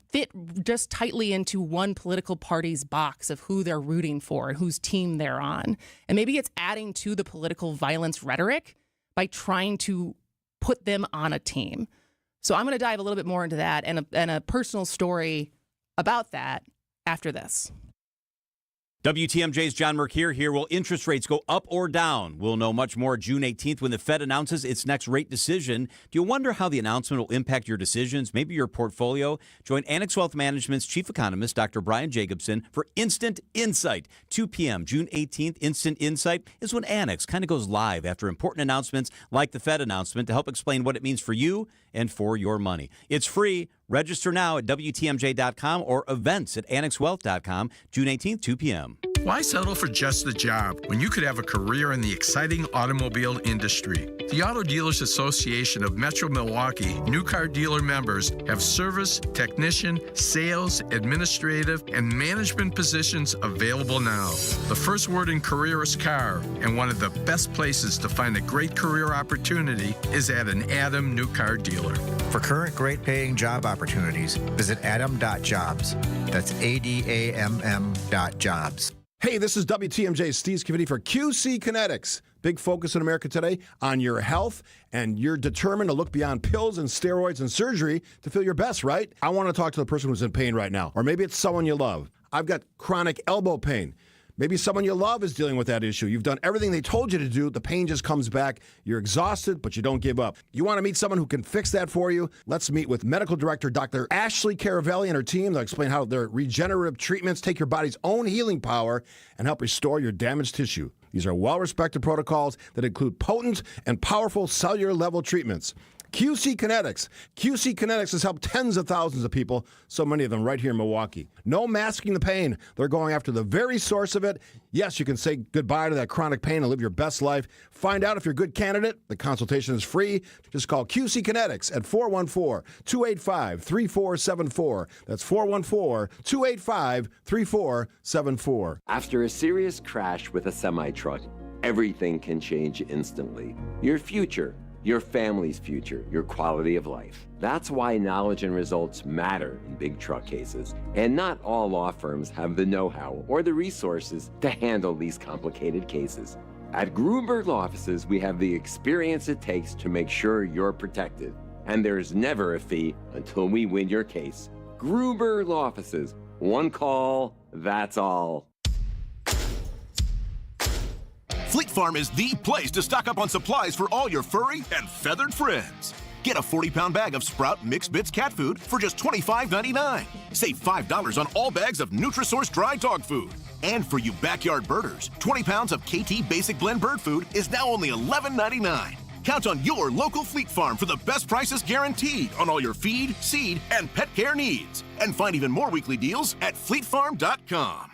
fit just tightly into one political party's box of who they're rooting for and whose team they're on. And maybe it's adding to the political violence rhetoric by trying to put them on a team. So I'm going to dive a little bit more into that and a personal story about that after this. WTMJ's John Mercure here. Will interest rates go up or down? We'll know much more June 18th when the Fed announces its next rate decision. Do you wonder how the announcement will impact your decisions, maybe your portfolio? Join Annex Wealth Management's chief economist, Dr. Brian Jacobson, for Instant Insight. 2 p.m. June 18th, Instant Insight is when Annex kind of goes live after important announcements like the Fed announcement to help explain what it means for you and for your money. It's free. Register now at WTMJ.com or events at AnnexWealth.com, June 18th, 2 p.m. Why settle for just a job when you could have a career in the exciting automobile industry? The Auto Dealers Association of Metro Milwaukee new car dealer members have service, technician, sales, administrative, and management positions available now. The first word in career is car, and one of the best places to find a great career opportunity is at an Adam new car dealer. For current great paying job opportunities, visit adam.jobs. That's ADAMM.jobs. Hey, this is WTMJ's Steve Scaffidi for QC Kinetics. Big focus in America today on your health, and you're determined to look beyond pills and steroids and surgery to feel your best, right? I want to talk to the person who's in pain right now, or maybe it's someone you love. I've got chronic elbow pain. Maybe someone you love is dealing with that issue. You've done everything they told you to do. The pain just comes back. You're exhausted, but you don't give up. You want to meet someone who can fix that for you? Let's meet with Medical Director Dr. Ashley Caravelli and her team. They'll explain how their regenerative treatments take your body's own healing power and help restore your damaged tissue. These are well-respected protocols that include potent and powerful cellular-level treatments. QC Kinetics. QC Kinetics has helped tens of thousands of people, so many of them right here in Milwaukee. No masking the pain. They're going after the very source of it. Yes, you can say goodbye to that chronic pain and live your best life. Find out if you're a good candidate. The consultation is free. Just call QC Kinetics at 414-285-3474. That's 414-285-3474. After a serious crash with a semi-truck, everything can change instantly. Your future, your family's future, your quality of life. That's why knowledge and results matter in big truck cases. And not all law firms have the know-how or the resources to handle these complicated cases. At Gruberg Law Offices, we have the experience it takes to make sure you're protected. And there's never a fee until we win your case. Gruberg Law Offices. One call, that's all. Fleet Farm is the place to stock up on supplies for all your furry and feathered friends. Get a 40-pound bag of Sprout Mixed Bits cat food for just $25.99. Save $5 on all bags of Nutrisource dry dog food. And for you backyard birders, 20 pounds of KT Basic Blend bird food is now only $11.99. Count on your local Fleet Farm for the best prices guaranteed on all your feed, seed, and pet care needs. And find even more weekly deals at fleetfarm.com.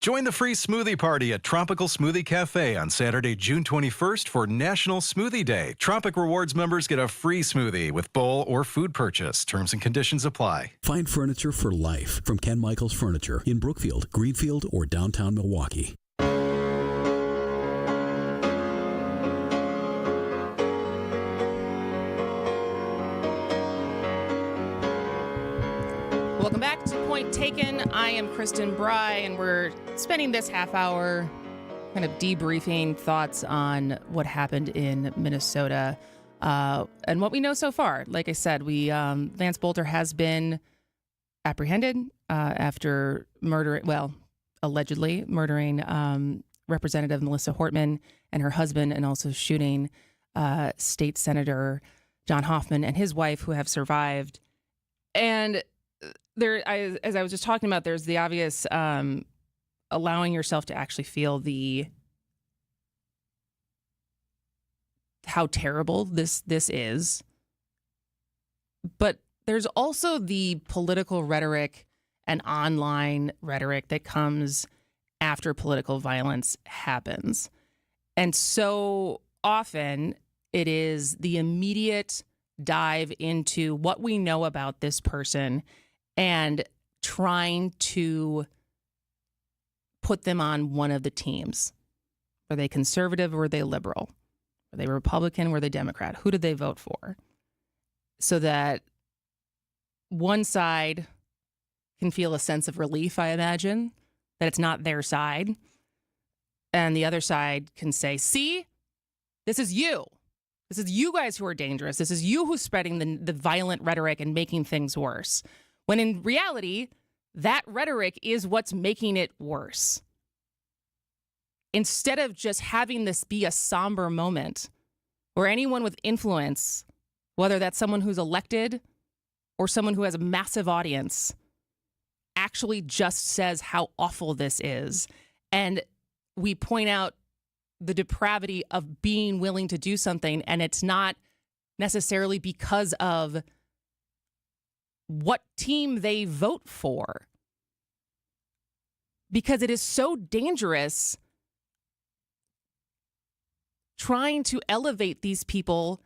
Join the free smoothie party at Tropical Smoothie Cafe on Saturday, June 21st for National Smoothie Day. Tropic Rewards members get a free smoothie with bowl or food purchase. Terms and conditions apply. Find furniture for life from Ken Michaels Furniture in Brookfield, Greenfield, or downtown Milwaukee. Welcome back to Point Taken. I am Kristin Bry, and we're spending this half hour kind of debriefing thoughts on what happened in Minnesota and what we know so far. Like I said, Vance Bolter has been apprehended after allegedly murdering Representative Melissa Hortman and her husband, and also shooting State Senator John Hoffman and his wife, who have survived. And as I was just talking about, there's the obvious allowing yourself to actually feel how terrible this is. But there's also the political rhetoric and online rhetoric that comes after political violence happens. And so often it is the immediate dive into what we know about this person and trying to put them on one of the teams. Were they conservative or were they liberal? Were they Republican? Were they Democrat? Who did they vote for? So that one side can feel a sense of relief, I imagine, that it's not their side. And the other side can say, see, this is you. This is you guys who are dangerous. This is you who's spreading the violent rhetoric and making things worse. When in reality, that rhetoric is what's making it worse. Instead of just having this be a somber moment where anyone with influence, whether that's someone who's elected or someone who has a massive audience, actually just says how awful this is. And we point out the depravity of being willing to do something, and it's not necessarily because of what team they vote for. Because it is so dangerous trying to elevate these people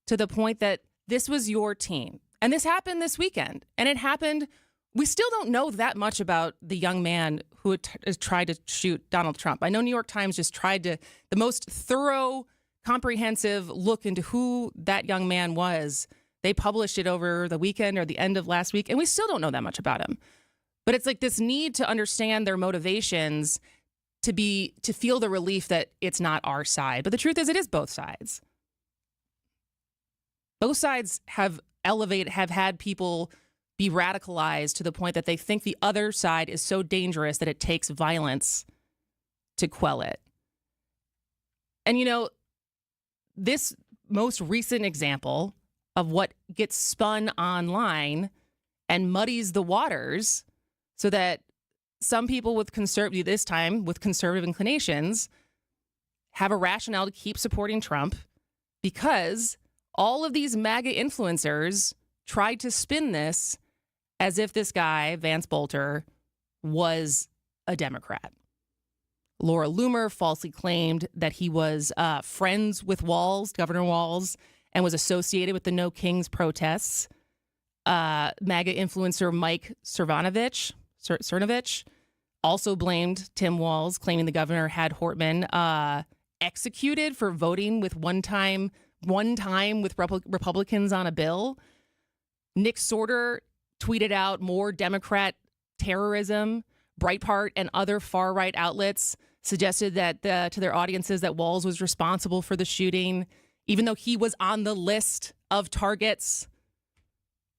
to the point that this was your team. And this happened this weekend. And it happened, we still don't know that much about the young man who has tried to shoot Donald Trump. I know New York Times just tried the most thorough, comprehensive look into who that young man was. They published it over the weekend or the end of last week, and we still don't know that much about him. But it's like this need to understand their motivations to feel the relief that it's not our side. But the truth is, it is both sides. Both sides have had people be radicalized to the point that they think the other side is so dangerous that it takes violence to quell it. And, this most recent example of what gets spun online and muddies the waters so that some people with conservative inclinations have a rationale to keep supporting Trump because all of these MAGA influencers tried to spin this as if this guy, Vance Bolter, was a Democrat. Laura Loomer falsely claimed that he was friends with Governor Walz, and was associated with the No Kings protests. MAGA influencer Mike Cernovich also blamed Tim Walz, claiming the governor had Hortman executed for voting with one time with Republicans on a bill. Nick Sorter tweeted out more Democrat terrorism. Breitbart and other far-right outlets suggested that to their audiences that Walz was responsible for the shooting, even though he was on the list of targets.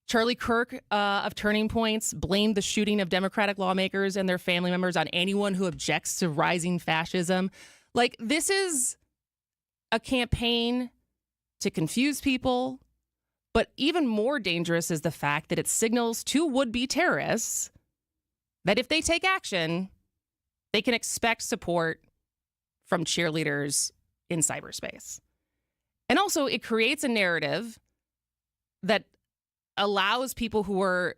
Charlie Kirk of Turning Points blamed the shooting of Democratic lawmakers and their family members on anyone who objects to rising fascism. Like, this is a campaign to confuse people, but even more dangerous is the fact that it signals to would-be terrorists that if they take action, they can expect support from cheerleaders in cyberspace. And also, it creates a narrative that allows people who are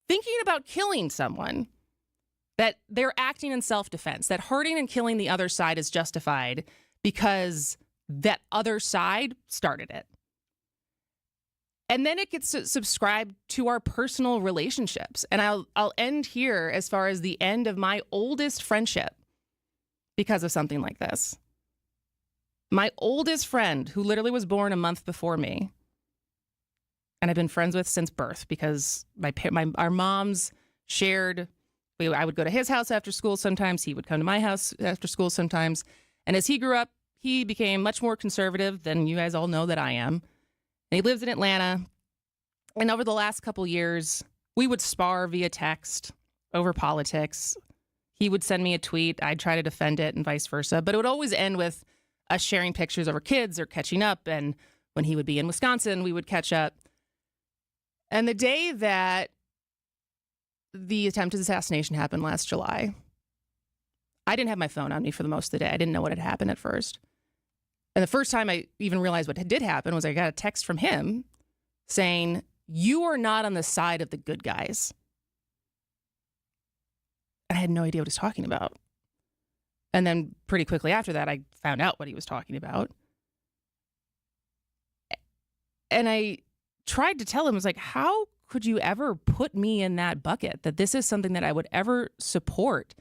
thinking about killing someone that they're acting in self-defense, that hurting and killing the other side is justified because that other side started it. And then it gets subscribed to our personal relationships. And I'll end here as far as the end of my oldest friendship because of something like this. My oldest friend, who literally was born a month before me, and I've been friends with since birth because our moms shared. I would go to his house after school sometimes. He would come to my house after school sometimes. And as he grew up, he became much more conservative than you guys all know that I am. And he lives in Atlanta. And over the last couple years, we would spar via text over politics. He would send me a tweet. I'd try to defend it and vice versa. But it would always end with us sharing pictures of our kids or catching up. And when he would be in Wisconsin, we would catch up. And the day that the attempted assassination happened last July, I didn't have my phone on me for the most of the day. I didn't know what had happened at first. And the first time I even realized what did happen was I got a text from him saying, "You are not on the side of the good guys." I had no idea what he was talking about. And then pretty quickly after that, I found out what he was talking about. And I tried to tell him, I was like, how could you ever put me in that bucket, that this is something that I would ever support?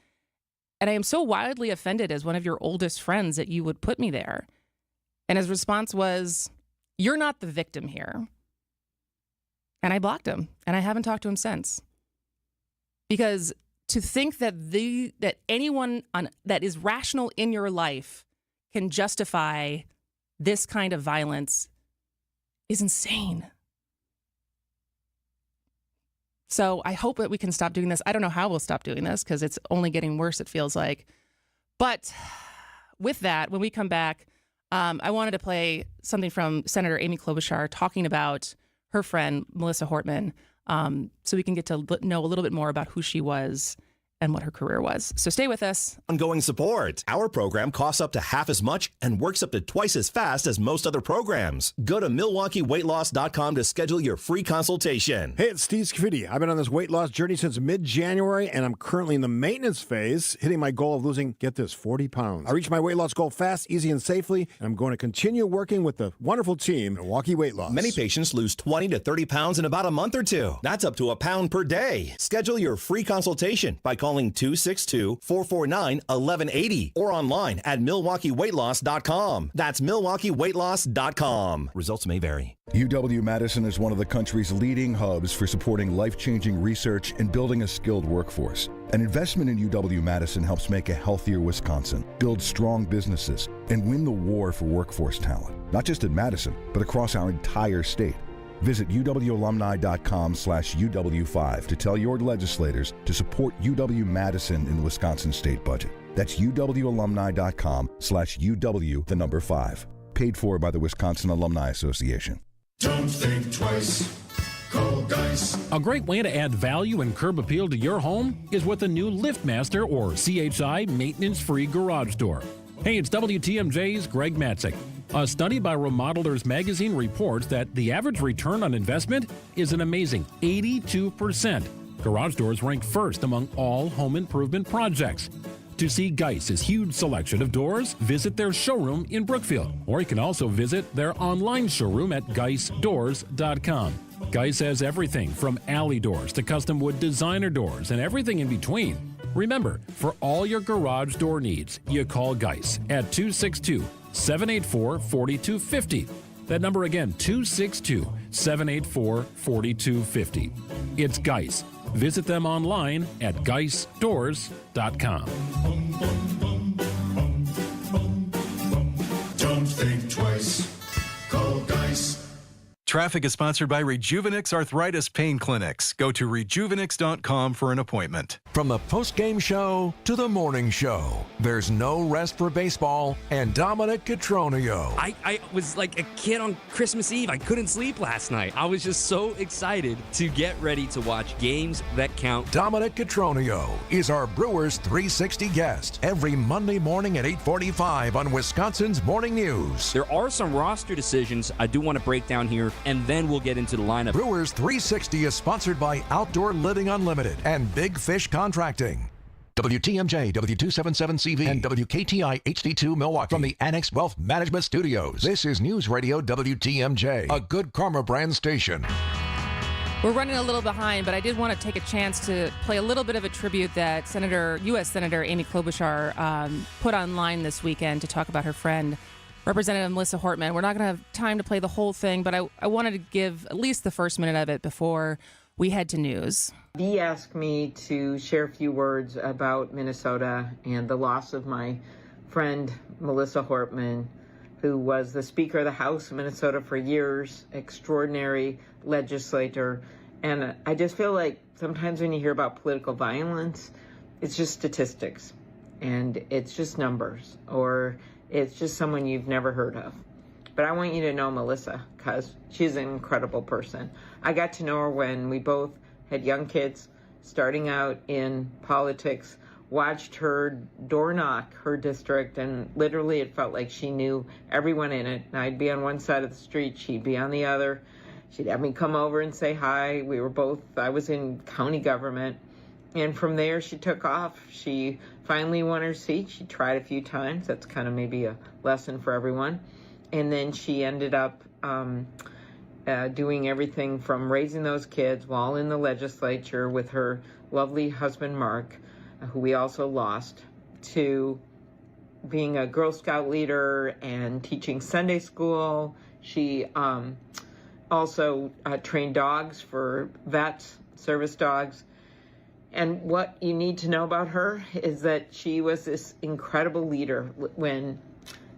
And I am so wildly offended as one of your oldest friends that you would put me there. And his response was, "You're not the victim here." And I blocked him, and I haven't talked to him since. Because to think that anyone that is rational in your life can justify this kind of violence is insane. So I hope that we can stop doing this. I don't know how we'll stop doing this because it's only getting worse, it feels like. But with that, when we come back, I wanted to play something from Senator Amy Klobuchar talking about her friend, Melissa Hortman, so we can get to know a little bit more about who she was and what her career was. So stay with us. Ongoing support. Our program costs up to half as much and works up to twice as fast as most other programs. Go to MilwaukeeWeightLoss.com to schedule your free consultation. Hey, it's Steve Scaffidi. I've been on this weight loss journey since mid-January, and I'm currently in the maintenance phase, hitting my goal of losing, get this, 40 pounds. I reached my weight loss goal fast, easy, and safely, and I'm going to continue working with the wonderful team, Milwaukee Weight Loss. Many patients lose 20 to 30 pounds in about a month or two. That's up to a pound per day. Schedule your free consultation by calling 262-449-1180 or online at MilwaukeeWeightLoss.com. That's MilwaukeeWeightLoss.com. Results may vary. UW-Madison is one of the country's leading hubs for supporting life-changing research and building a skilled workforce. An investment in UW-Madison helps make a healthier Wisconsin, build strong businesses, and win the war for workforce talent, not just at Madison, but across our entire state. Visit UW-alumni.com/UW5 to tell your legislators to support UW-Madison in the Wisconsin state budget. That's UW-alumni.com/UW5. Paid for by the Wisconsin Alumni Association. Don't think twice. Call Geis. A great way to add value and curb appeal to your home is with a new LiftMaster or CHI maintenance-free garage door. Hey, it's WTMJ's Greg Matzik. A study by Remodelers Magazine reports that the average return on investment is an amazing 82%. Garage doors rank first among all home improvement projects. To see Geis's huge selection of doors, visit their showroom in Brookfield, or you can also visit their online showroom at geisdoors.com. Geis has everything from alley doors to custom wood designer doors and everything in between. Remember, for all your garage door needs, you call Geis at 262-784-4250. That number again, 262-784-4250. It's Geis. Visit them online at geisdoors.com. Don't think twice. Call Geis. Traffic is sponsored by Rejuvenix Arthritis Pain Clinics. Go to rejuvenix.com for an appointment. From the post-game show to the morning show, there's no rest for baseball and Dominic Cotroneo. I was like a kid on Christmas Eve. I couldn't sleep last night. I was just so excited to get ready to watch games that count. Dominic Cotroneo is our Brewers 360 guest every Monday morning at 8:45 on Wisconsin's Morning News. There are some roster decisions I do want to break down here, and then we'll get into the lineup. Brewers 360 is sponsored by Outdoor Living Unlimited and Big Fish Contracting. WTMJ, W277CV, and WKTI HD2 Milwaukee. From the Annex Wealth Management Studios, this is News Radio WTMJ, a Good Karma brand station. We're running a little behind, but I did want to take a chance to play a little bit of a tribute that U.S. Senator Amy Klobuchar put online this weekend to talk about her friend, Representative Melissa Hortman. We're not going to have time to play the whole thing, but I wanted to give at least the first minute of it before we head to news. Dee asked me to share a few words about Minnesota and the loss of my friend Melissa Hortman, who was the Speaker of the House of Minnesota for years, extraordinary legislator. And I just feel like sometimes when you hear about political violence, it's just statistics and it's just numbers, or it's just someone you've never heard of. But I want you to know Melissa, because she's an incredible person. I got to know her when we both had young kids starting out in politics, watched her door knock her district, and literally it felt like she knew everyone in it. And I'd be on one side of the street, she'd be on the other. She'd have me come over and say hi. I was in county government. And from there, she took off. She finally won her seat. She tried a few times. That's kind of maybe a lesson for everyone. And then she ended up doing everything from raising those kids while in the legislature with her lovely husband, Mark, who we also lost, to being a Girl Scout leader and teaching Sunday school. She also trained dogs for vets, service dogs. And what you need to know about her is that she was this incredible leader when,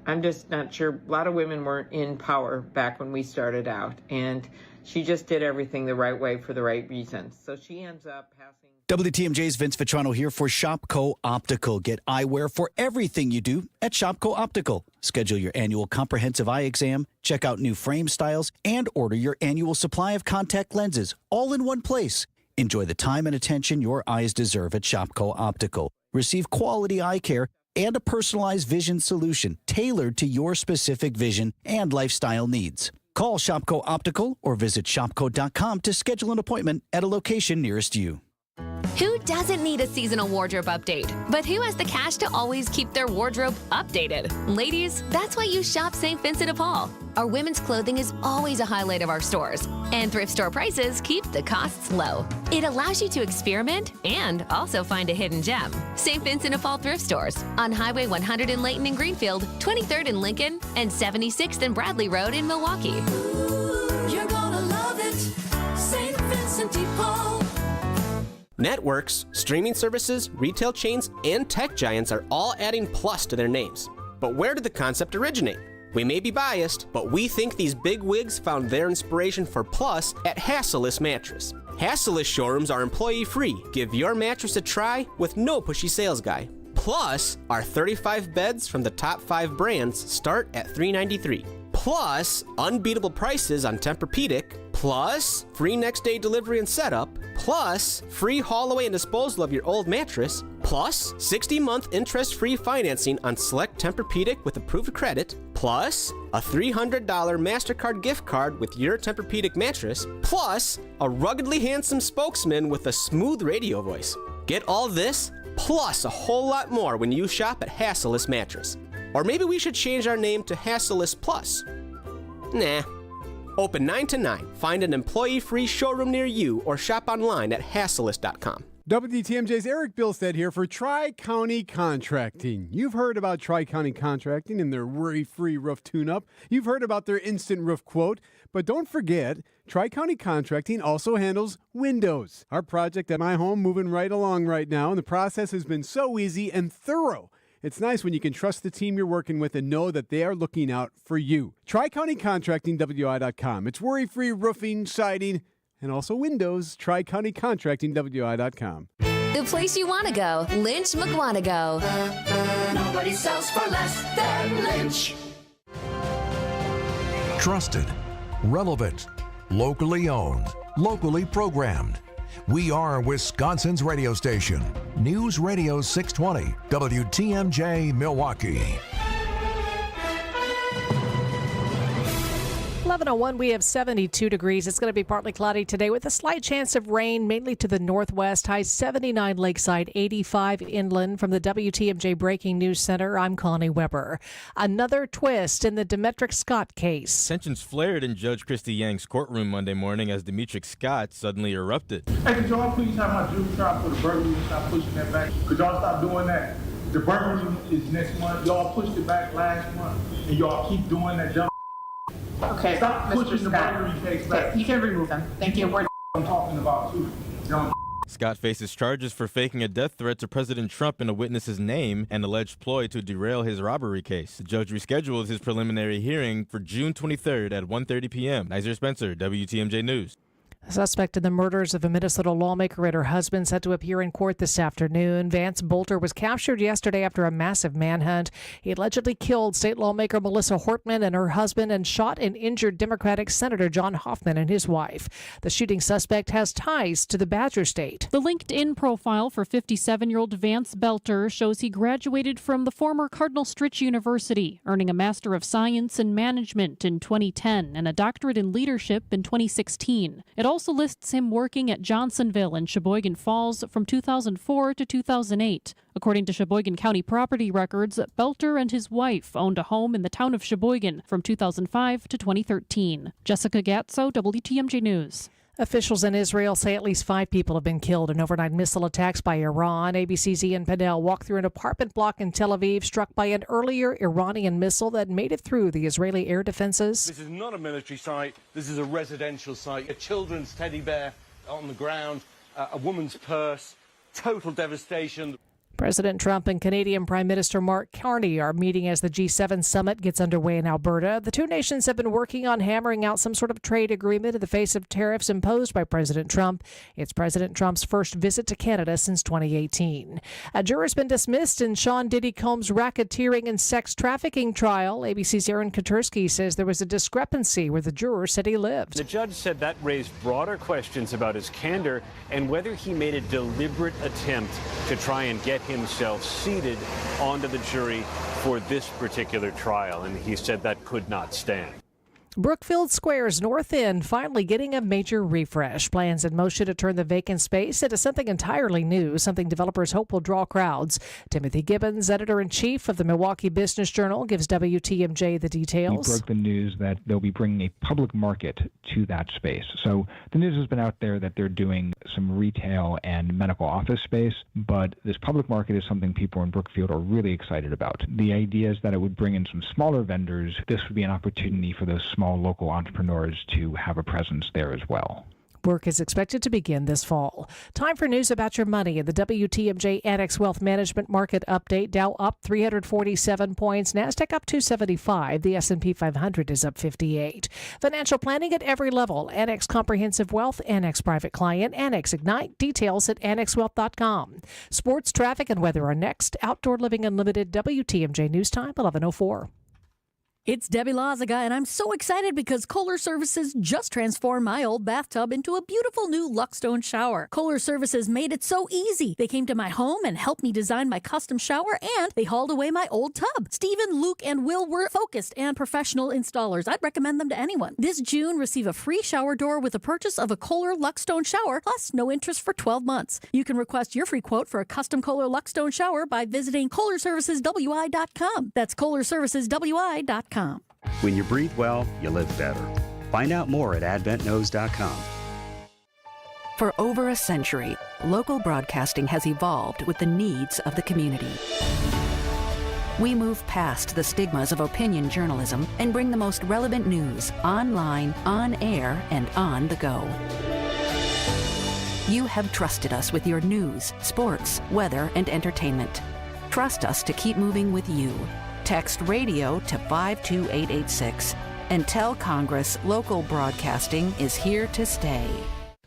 I'm just not sure, a lot of women weren't in power back when we started out. And she just did everything the right way for the right reasons. So she ends up passing. WTMJ's Vince Vitrano here for Shopco Optical. Get eyewear for everything you do at Shopco Optical. Schedule your annual comprehensive eye exam, check out new frame styles, and order your annual supply of contact lenses all in one place. Enjoy the time and attention your eyes deserve at Shopco Optical. Receive quality eye care and a personalized vision solution tailored to your specific vision and lifestyle needs. Call Shopco Optical or visit shopco.com to schedule an appointment at a location nearest you. Who doesn't need a seasonal wardrobe update? But who has the cash to always keep their wardrobe updated? Ladies, that's why you shop St. Vincent de Paul. Our women's clothing is always a highlight of our stores, and thrift store prices keep the costs low. It allows you to experiment and also find a hidden gem. St. Vincent de Paul thrift stores on Highway 100 in Layton and Greenfield, 23rd in Lincoln, and 76th and Bradley Road in Milwaukee. Ooh, you're gonna love it, St. Vincent de Paul. Networks, streaming services, retail chains, and tech giants are all adding plus to their names. But where did the concept originate? We may be biased, but we think these big wigs found their inspiration for plus at Hasseless Mattress. Hasseless showrooms are employee-free. Give your mattress a try with no pushy sales guy. Plus, our 35 beds from the top 5 brands start at $393. Plus, unbeatable prices on Tempur-Pedic. Plus, free next-day delivery and setup. Plus, free haul away and disposal of your old mattress. Plus, 60-month interest-free financing on select Tempur-Pedic with approved credit. Plus, a $300 MasterCard gift card with your Tempur-Pedic mattress. Plus, a ruggedly handsome spokesman with a smooth radio voice. Get all this, plus a whole lot more when you shop at Hasseless Mattress. Or maybe we should change our name to Hasseless Plus. Nah. Open 9 to 9. Find an employee-free showroom near you or shop online at Hasseless.com. WTMJ's Eric Bilstead here for Tri-County Contracting. You've heard about Tri-County Contracting and their worry-free roof tune-up. You've heard about their instant roof quote. But don't forget, Tri-County Contracting also handles windows. Our project at my home moving right along right now, and the process has been so easy and thorough. It's nice when you can trust the team you're working with and know that they are looking out for you. Tri-County Contracting, WI.com. It's worry-free roofing, siding, and also windows. Tri-County Contracting, WI.com. The place you want to go, Lynch McWanago. Nobody sells for less than Lynch. Trusted, relevant, locally owned, locally programmed. We are Wisconsin's radio station. News Radio 620, WTMJ Milwaukee. 11:01, we have 72 degrees. It's going to be partly cloudy today with a slight chance of rain, mainly to the northwest. High 79 lakeside, 85 inland. From the WTMJ Breaking News Center, I'm Connie Weber. Another twist in the Demetric Scott case. Tensions flared in Judge Christy Yang's courtroom Monday morning as Demetric Scott suddenly erupted. Hey, could y'all please have my jury trial for the burglary and stop pushing that back? Could y'all stop doing that? The burglary is next month. Y'all pushed it back last month, and y'all keep doing that dumb. Okay, stop pushing the burglary case back. Okay, you can remove them. Thank you. I'm talking about too. Dumb. Scott faces charges for faking a death threat to President Trump in a witness's name and alleged ploy to derail his robbery case. The judge rescheduled his preliminary hearing for June 23rd at 1:30 p.m. Nizer Spencer, WTMJ News. A suspect in the murders of a Minnesota lawmaker and her husband set to appear in court this afternoon. Vance Bolter was captured yesterday after a massive manhunt. He allegedly killed state lawmaker Melissa Hortman and her husband and shot and injured Democratic Senator John Hoffman and his wife. The shooting suspect has ties to the Badger State. The LinkedIn profile for 57-year-old Vance Belter shows he graduated from the former Cardinal Stritch University, earning a Master of Science in Management in 2010 and a doctorate in leadership in 2016. It also lists him working at Johnsonville in Sheboygan Falls from 2004 to 2008. According to Sheboygan County property records, Belter and his wife owned a home in the town of Sheboygan from 2005 to 2013. Jessica Gatso, WTMJ News. Officials in Israel say at least 5 people have been killed in overnight missile attacks by Iran. ABC's Ian Pennell walked through an apartment block in Tel Aviv struck by an earlier Iranian missile that made it through the Israeli air defenses. This is not a military site. This is a residential site. A children's teddy bear on the ground, a woman's purse, total devastation. President Trump and Canadian Prime Minister Mark Carney are meeting as the G7 summit gets underway in Alberta. The two nations have been working on hammering out some sort of trade agreement in the face of tariffs imposed by President Trump. It's President Trump's first visit to Canada since 2018. A juror's been dismissed in Sean Diddy Combs' racketeering and sex trafficking trial. ABC's Aaron Kotursky says there was a discrepancy where the juror said he lived. The judge said that raised broader questions about his candor and whether he made a deliberate attempt to try and get himself seated onto the jury for this particular trial, and he said that could not stand. Brookfield Square's North End finally getting a major refresh. Plans in motion to turn the vacant space into something entirely new, something developers hope will draw crowds. Timothy Gibbons, editor-in-chief of the Milwaukee Business Journal, gives WTMJ the details. We broke the news that they'll be bringing a public market to that space. So the news has been out there that they're doing some retail and medical office space, but this public market is something people in Brookfield are really excited about. The idea is that it would bring in some smaller vendors. This would be an opportunity for those small local entrepreneurs to have a presence there as well. Work is expected to begin this fall. Time for news about your money in the WTMJ Annex Wealth Management Market Update. Dow up 347 points. NASDAQ up 275. The S&P 500 is up 58. Financial planning at every level. Annex Comprehensive Wealth, Annex Private Client, Annex Ignite. Details at annexwealth.com. Sports, traffic, and weather are next. Outdoor Living Unlimited, WTMJ News Time, 11:04. It's Debbie Lazaga, and I'm so excited because Kohler Services just transformed my old bathtub into a beautiful new Luxstone shower. Kohler Services made it so easy. They came to my home and helped me design my custom shower, and they hauled away my old tub. Stephen, Luke, and Will were focused and professional installers. I'd recommend them to anyone. This June, receive a free shower door with the purchase of a Kohler Luxstone shower, plus no interest for 12 months. You can request your free quote for a custom Kohler Luxstone shower by visiting KohlerServicesWI.com. That's KohlerServicesWI.com. When you breathe well, you live better. Find out more at AdventKnows.com. For over a century, local broadcasting has evolved with the needs of the community. We move past the stigmas of opinion journalism and bring the most relevant news online, on air, and on the go. You have trusted us with your news, sports, weather, and entertainment. Trust us to keep moving with you. Text radio to 52886 and tell Congress local broadcasting is here to stay.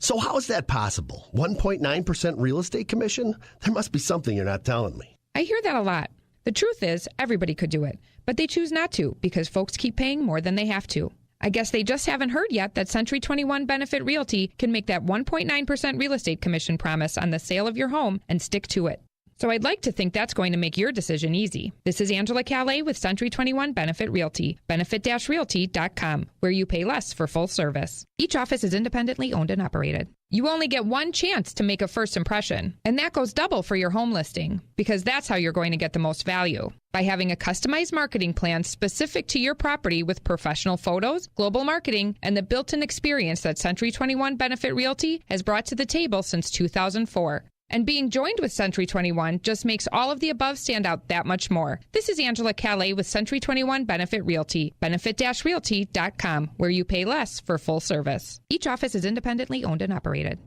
So how is that possible? 1.9% real estate commission? There must be something you're not telling me. I hear that a lot. The truth is, everybody could do it, but they choose not to because folks keep paying more than they have to. I guess they just haven't heard yet that Century 21 Benefit Realty can make that 1.9% real estate commission promise on the sale of your home and stick to it. So I'd like to think that's going to make your decision easy. This is Angela Calais with Century 21 Benefit Realty, benefit-realty.com, where you pay less for full service. Each office is independently owned and operated. You only get one chance to make a first impression, and that goes double for your home listing, because that's how you're going to get the most value. By having a customized marketing plan specific to your property with professional photos, global marketing, and the built-in experience that Century 21 Benefit Realty has brought to the table since 2004. And being joined with Century 21 just makes all of the above stand out that much more. This is Angela Calais with Century 21 Benefit Realty, benefit-realty.com, where you pay less for full service. Each office is independently owned and operated.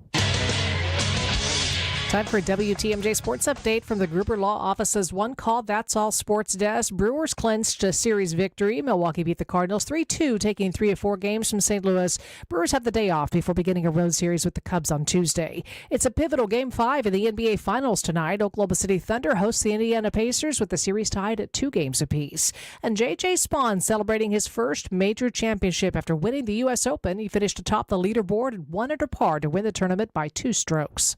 Time for a WTMJ Sports Update from the Gruber Law Office's One Call That's All Sports Desk. Brewers clinched a series victory. Milwaukee beat the Cardinals 3-2, taking 3 of 4 games from St. Louis. Brewers have the day off before beginning a road series with the Cubs on Tuesday. It's a pivotal Game 5 in the NBA Finals tonight. Oklahoma City Thunder hosts the Indiana Pacers with the series tied at 2 games apiece. And J.J. Spaun celebrating his first major championship after winning the U.S. Open. He finished atop the leaderboard and 1 under par to win the tournament by 2 strokes.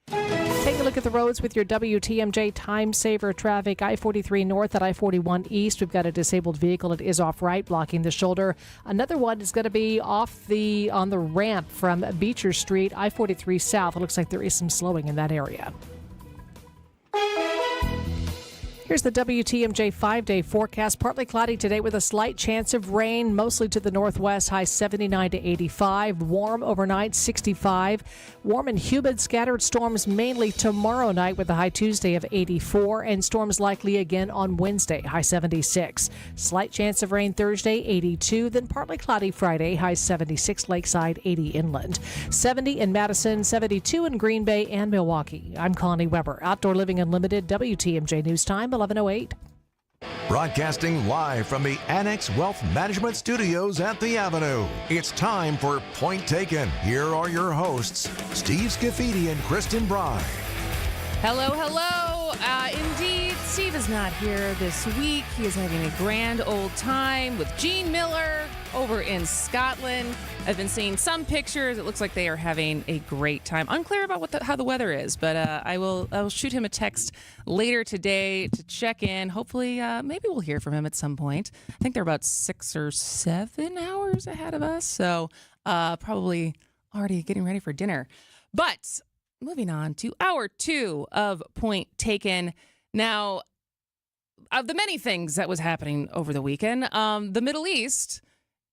Take a look at the roads with your WTMJ Time Saver traffic. I-43 north at I-41 east. We've got a disabled vehicle. It is off right, blocking the shoulder. Another one is going to be on the ramp from Beecher Street, I-43 south. It looks like there is some slowing in that area. Here's the WTMJ 5-day forecast. Partly cloudy today with a slight chance of rain, mostly to the northwest, high 79 to 85. Warm overnight, 65. Warm and humid scattered storms mainly tomorrow night with a high Tuesday of 84. And storms likely again on Wednesday, high 76. Slight chance of rain Thursday, 82. Then partly cloudy Friday, high 76 lakeside, 80 inland. 70 in Madison, 72 in Green Bay and Milwaukee. I'm Connie Weber. Outdoor Living Unlimited, WTMJ News Time, 11:08. Broadcasting live from the Annex Wealth Management Studios at the Avenue. It's time for Point Taken. Here are your hosts, Steve Scaffidi and Kristin Bride. Hello, hello. Indeed, Steve is not here this week. He is having a grand old time with Gene Miller over in Scotland. I've been seeing some pictures. It looks like they are having a great time. Unclear about how the weather is, but I will shoot him a text later today to check in. Hopefully, maybe we'll hear from him at some point. I think they're about 6 or 7 hours ahead of us, so probably already getting ready for dinner. But moving on to hour 2 of Point Taken. Now, of the many things that was happening over the weekend, the Middle East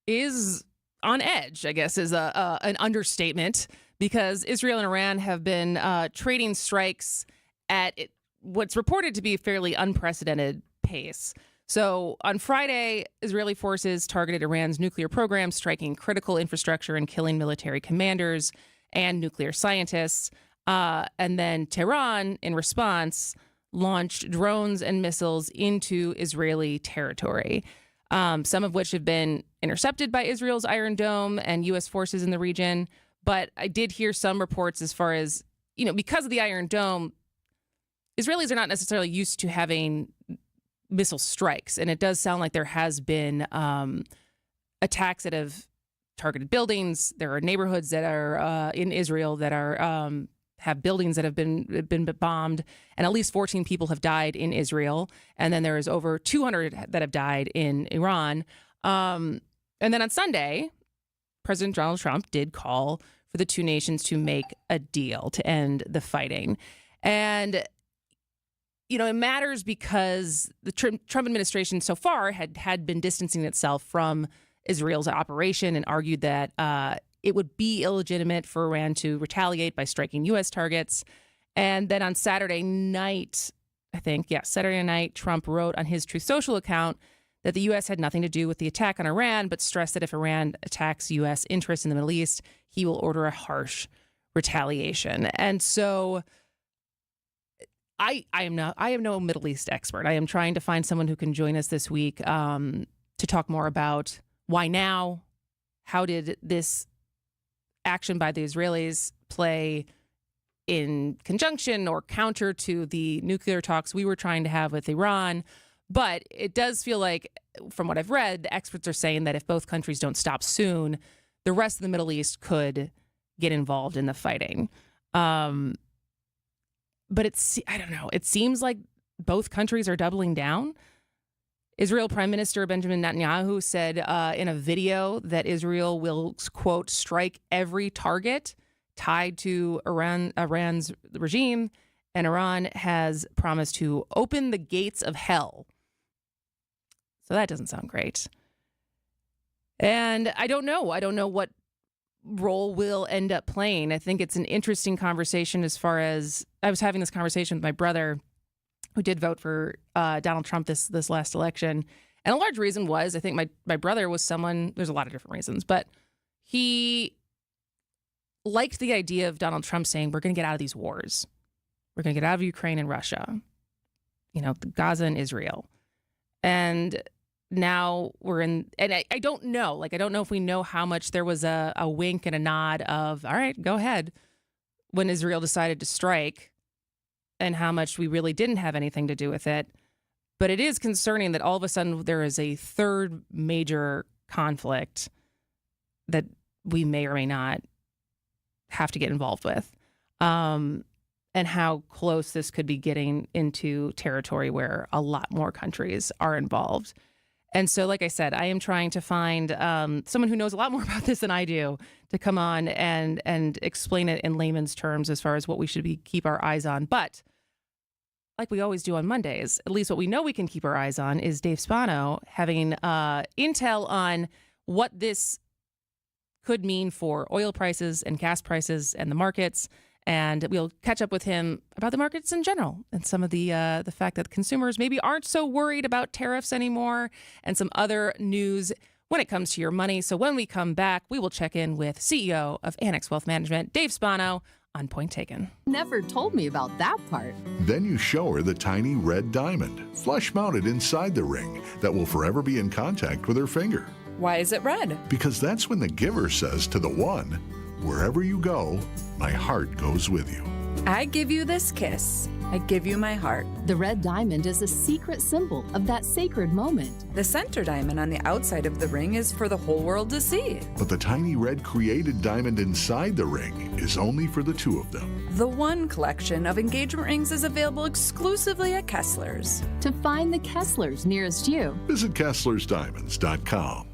is on edge, I guess, is an understatement, because Israel and Iran have been trading strikes at what's reported to be a fairly unprecedented pace. So on Friday, Israeli forces targeted Iran's nuclear program, striking critical infrastructure and killing military commanders and nuclear scientists. And then Tehran, in response, launched drones and missiles into Israeli territory, some of which have been intercepted by Israel's Iron Dome and U.S. forces in the region. But I did hear some reports as far as, because of the Iron Dome, Israelis are not necessarily used to having missile strikes. And it does sound like there has been attacks that have targeted buildings. There are neighborhoods that are in Israel that are have buildings that have been bombed, and at least 14 people have died in Israel. And then there is over 200 that have died in Iran. And then on Sunday, President Donald Trump did call for the two nations to make a deal to end the fighting. And, it matters because the Trump administration so far had been distancing itself from Israel's operation and argued that it would be illegitimate for Iran to retaliate by striking U.S. targets. And then on Saturday night, Saturday night, Trump wrote on his Truth Social account that the U.S. had nothing to do with the attack on Iran, but stressed that if Iran attacks U.S. interests in the Middle East, he will order a harsh retaliation. And so I am no Middle East expert. I am trying to find someone who can join us this week to talk more about why now, how did this action by the Israelis play in conjunction or counter to the nuclear talks we were trying to have with Iran. But it does feel like, from what I've read, the experts are saying that if both countries don't stop soon, the rest of the Middle East could get involved in the fighting. But I don't know. It seems like both countries are doubling down. Israel Prime Minister Benjamin Netanyahu said in a video that Israel will, quote, strike every target tied to Iran's regime, and Iran has promised to open the gates of hell. So that doesn't sound great. And I don't know. I don't know what role we'll end up playing. I think it's an interesting conversation as far as I was having this conversation with my brother who did vote for Donald Trump this last election. And a large reason was I think my brother was someone, there's a lot of different reasons, but he liked the idea of Donald Trump saying, we're going to get out of these wars. We're going to get out of Ukraine and Russia, Gaza and Israel. And now we're in, and I don't know, I don't know if we know how much there was a wink and a nod of, all right, go ahead, when Israel decided to strike, and how much we really didn't have anything to do with it. But it is concerning that all of a sudden there is a third major conflict that we may or may not have to get involved with. And how close this could be getting into territory where a lot more countries are involved. And so, like I said, I am trying to find someone who knows a lot more about this than I do to come on and explain it in layman's terms as far as what we should keep our eyes on. But like we always do on Mondays, at least what we know we can keep our eyes on is Dave Spano having intel on what this could mean for oil prices and gas prices and the markets. And we'll catch up with him about the markets in general and some of the fact that consumers maybe aren't so worried about tariffs anymore and some other news when it comes to your money. So when we come back, we will check in with CEO of Annex Wealth Management, Dave Spano, on Point Taken. Never told me about that part. Then you show her the tiny red diamond, flush mounted inside the ring, that will forever be in contact with her finger. Why is it red? Because that's when the giver says to the one, wherever you go, my heart goes with you. I give you this kiss. I give you my heart. The red diamond is a secret symbol of that sacred moment. The center diamond on the outside of the ring is for the whole world to see. But the tiny red created diamond inside the ring is only for the two of them. The One collection of engagement rings is available exclusively at Kessler's. To find the Kesslers nearest you, visit KesslersDiamonds.com.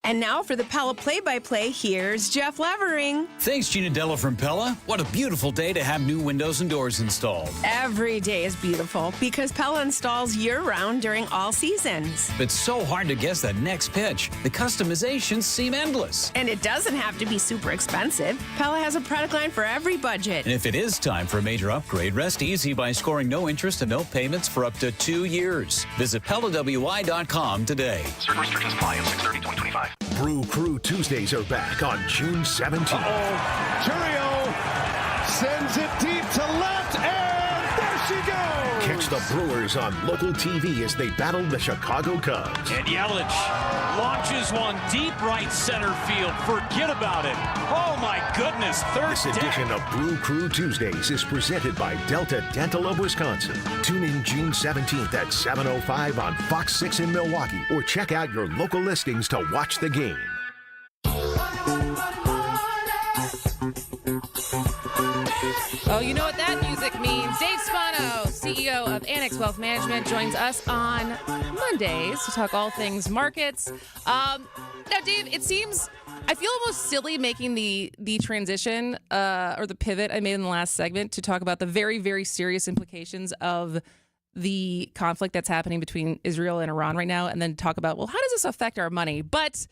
And now for the Pella play-by-play, here's Jeff Levering. Thanks, Gina Della from Pella. What a beautiful day to have new windows and doors installed. Every day is beautiful because Pella installs year-round during all seasons. It's so hard to guess that next pitch. The customizations seem endless. And it doesn't have to be super expensive. Pella has a product line for every budget. And if it is time for a major upgrade, rest easy by scoring no interest and no payments for up to 2 years. Visit PellaWI.com today. Certain restrictions apply on 6/30/2025. Brew Crew Tuesdays are back on June 17th. Churio sends it deep to left, and there she goes! Catch the Brewers on local TV as they battle the Chicago Cubs. And Yelich launches one deep right center field. Forget about it. Oh, my goodness. This edition of Brew Crew Tuesdays is presented by Delta Dental of Wisconsin. Tune in June 17th at 7:05 on Fox 6 in Milwaukee, or check out your local listings to watch the game. Oh, you know what that music means. Dave Spano, CEO of Annex Wealth Management, joins us on Mondays to talk all things markets. Now, Dave, it seems I feel almost silly making the transition or the pivot I made in the last segment to talk about the very, very serious implications of the conflict that's happening between Israel and Iran right now, and then talk about, well, how does this affect our money? But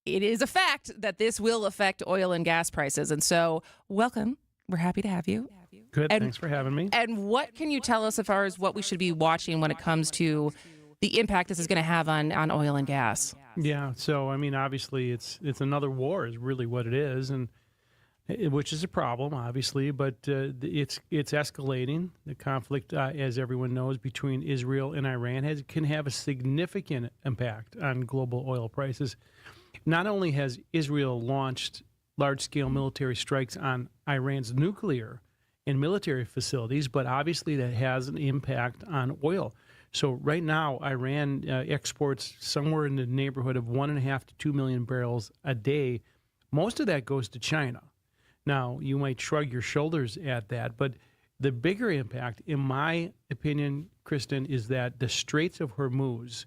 it is a fact that this will affect oil and gas prices. And so, welcome. We're happy to have you. Good. Thanks for having me. And what can you tell us as far as what we should be watching when it comes to the impact this is going to have on oil and gas? Yeah. So, I mean, obviously, it's another war is really what it is, and which is a problem, obviously, but it's escalating. The conflict, as everyone knows, between Israel and Iran can have a significant impact on global oil prices. Not only has Israel launched large-scale military strikes on Iran's nuclear and military facilities, but obviously that has an impact on oil. So right now, Iran exports somewhere in the neighborhood of 1.5 to 2 million barrels a day. Most of that goes to China. Now, you might shrug your shoulders at that, but The bigger impact, in my opinion, Kristin, is that the Straits of Hormuz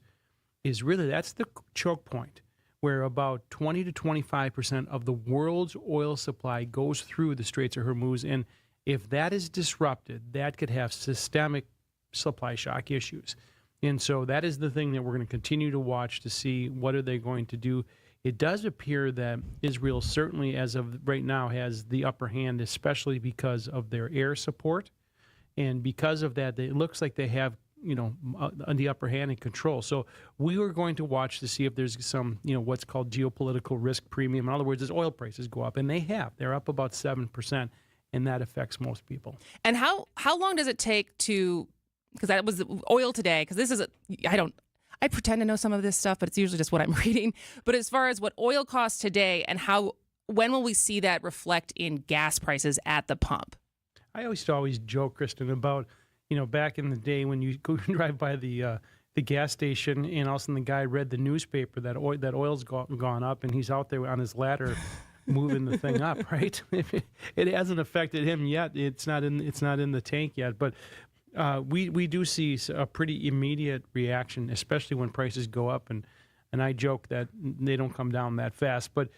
is really, that's the choke point where about 20 to 25% of the world's oil supply goes through the Straits of Hormuz. And if that is disrupted, that could have systemic supply shock issues. And so that is the thing that we're going to continue to watch to see what are they going to do. It does appear that Israel certainly, as of right now, has the upper hand, especially because of their air support. And because of that, it looks like they have, the upper hand and control. So we were going to watch to see if there's some, what's called geopolitical risk premium. In other words, as oil prices go up, and they have. They're up about 7%, and that affects most people. And how long does it take to, because that was oil today, because this is, I pretend to know some of this stuff, but it's usually just what I'm reading. But as far as what oil costs today and when will we see that reflect in gas prices at the pump? I used to always joke, Kristin, about, back in the day when you go drive by the gas station and all of a sudden the guy read the newspaper that oil's gone up and he's out there on his ladder moving the thing up, right? It hasn't affected him yet. It's not in the tank yet, but we do see a pretty immediate reaction, especially when prices go up, and I joke that they don't come down that fast. But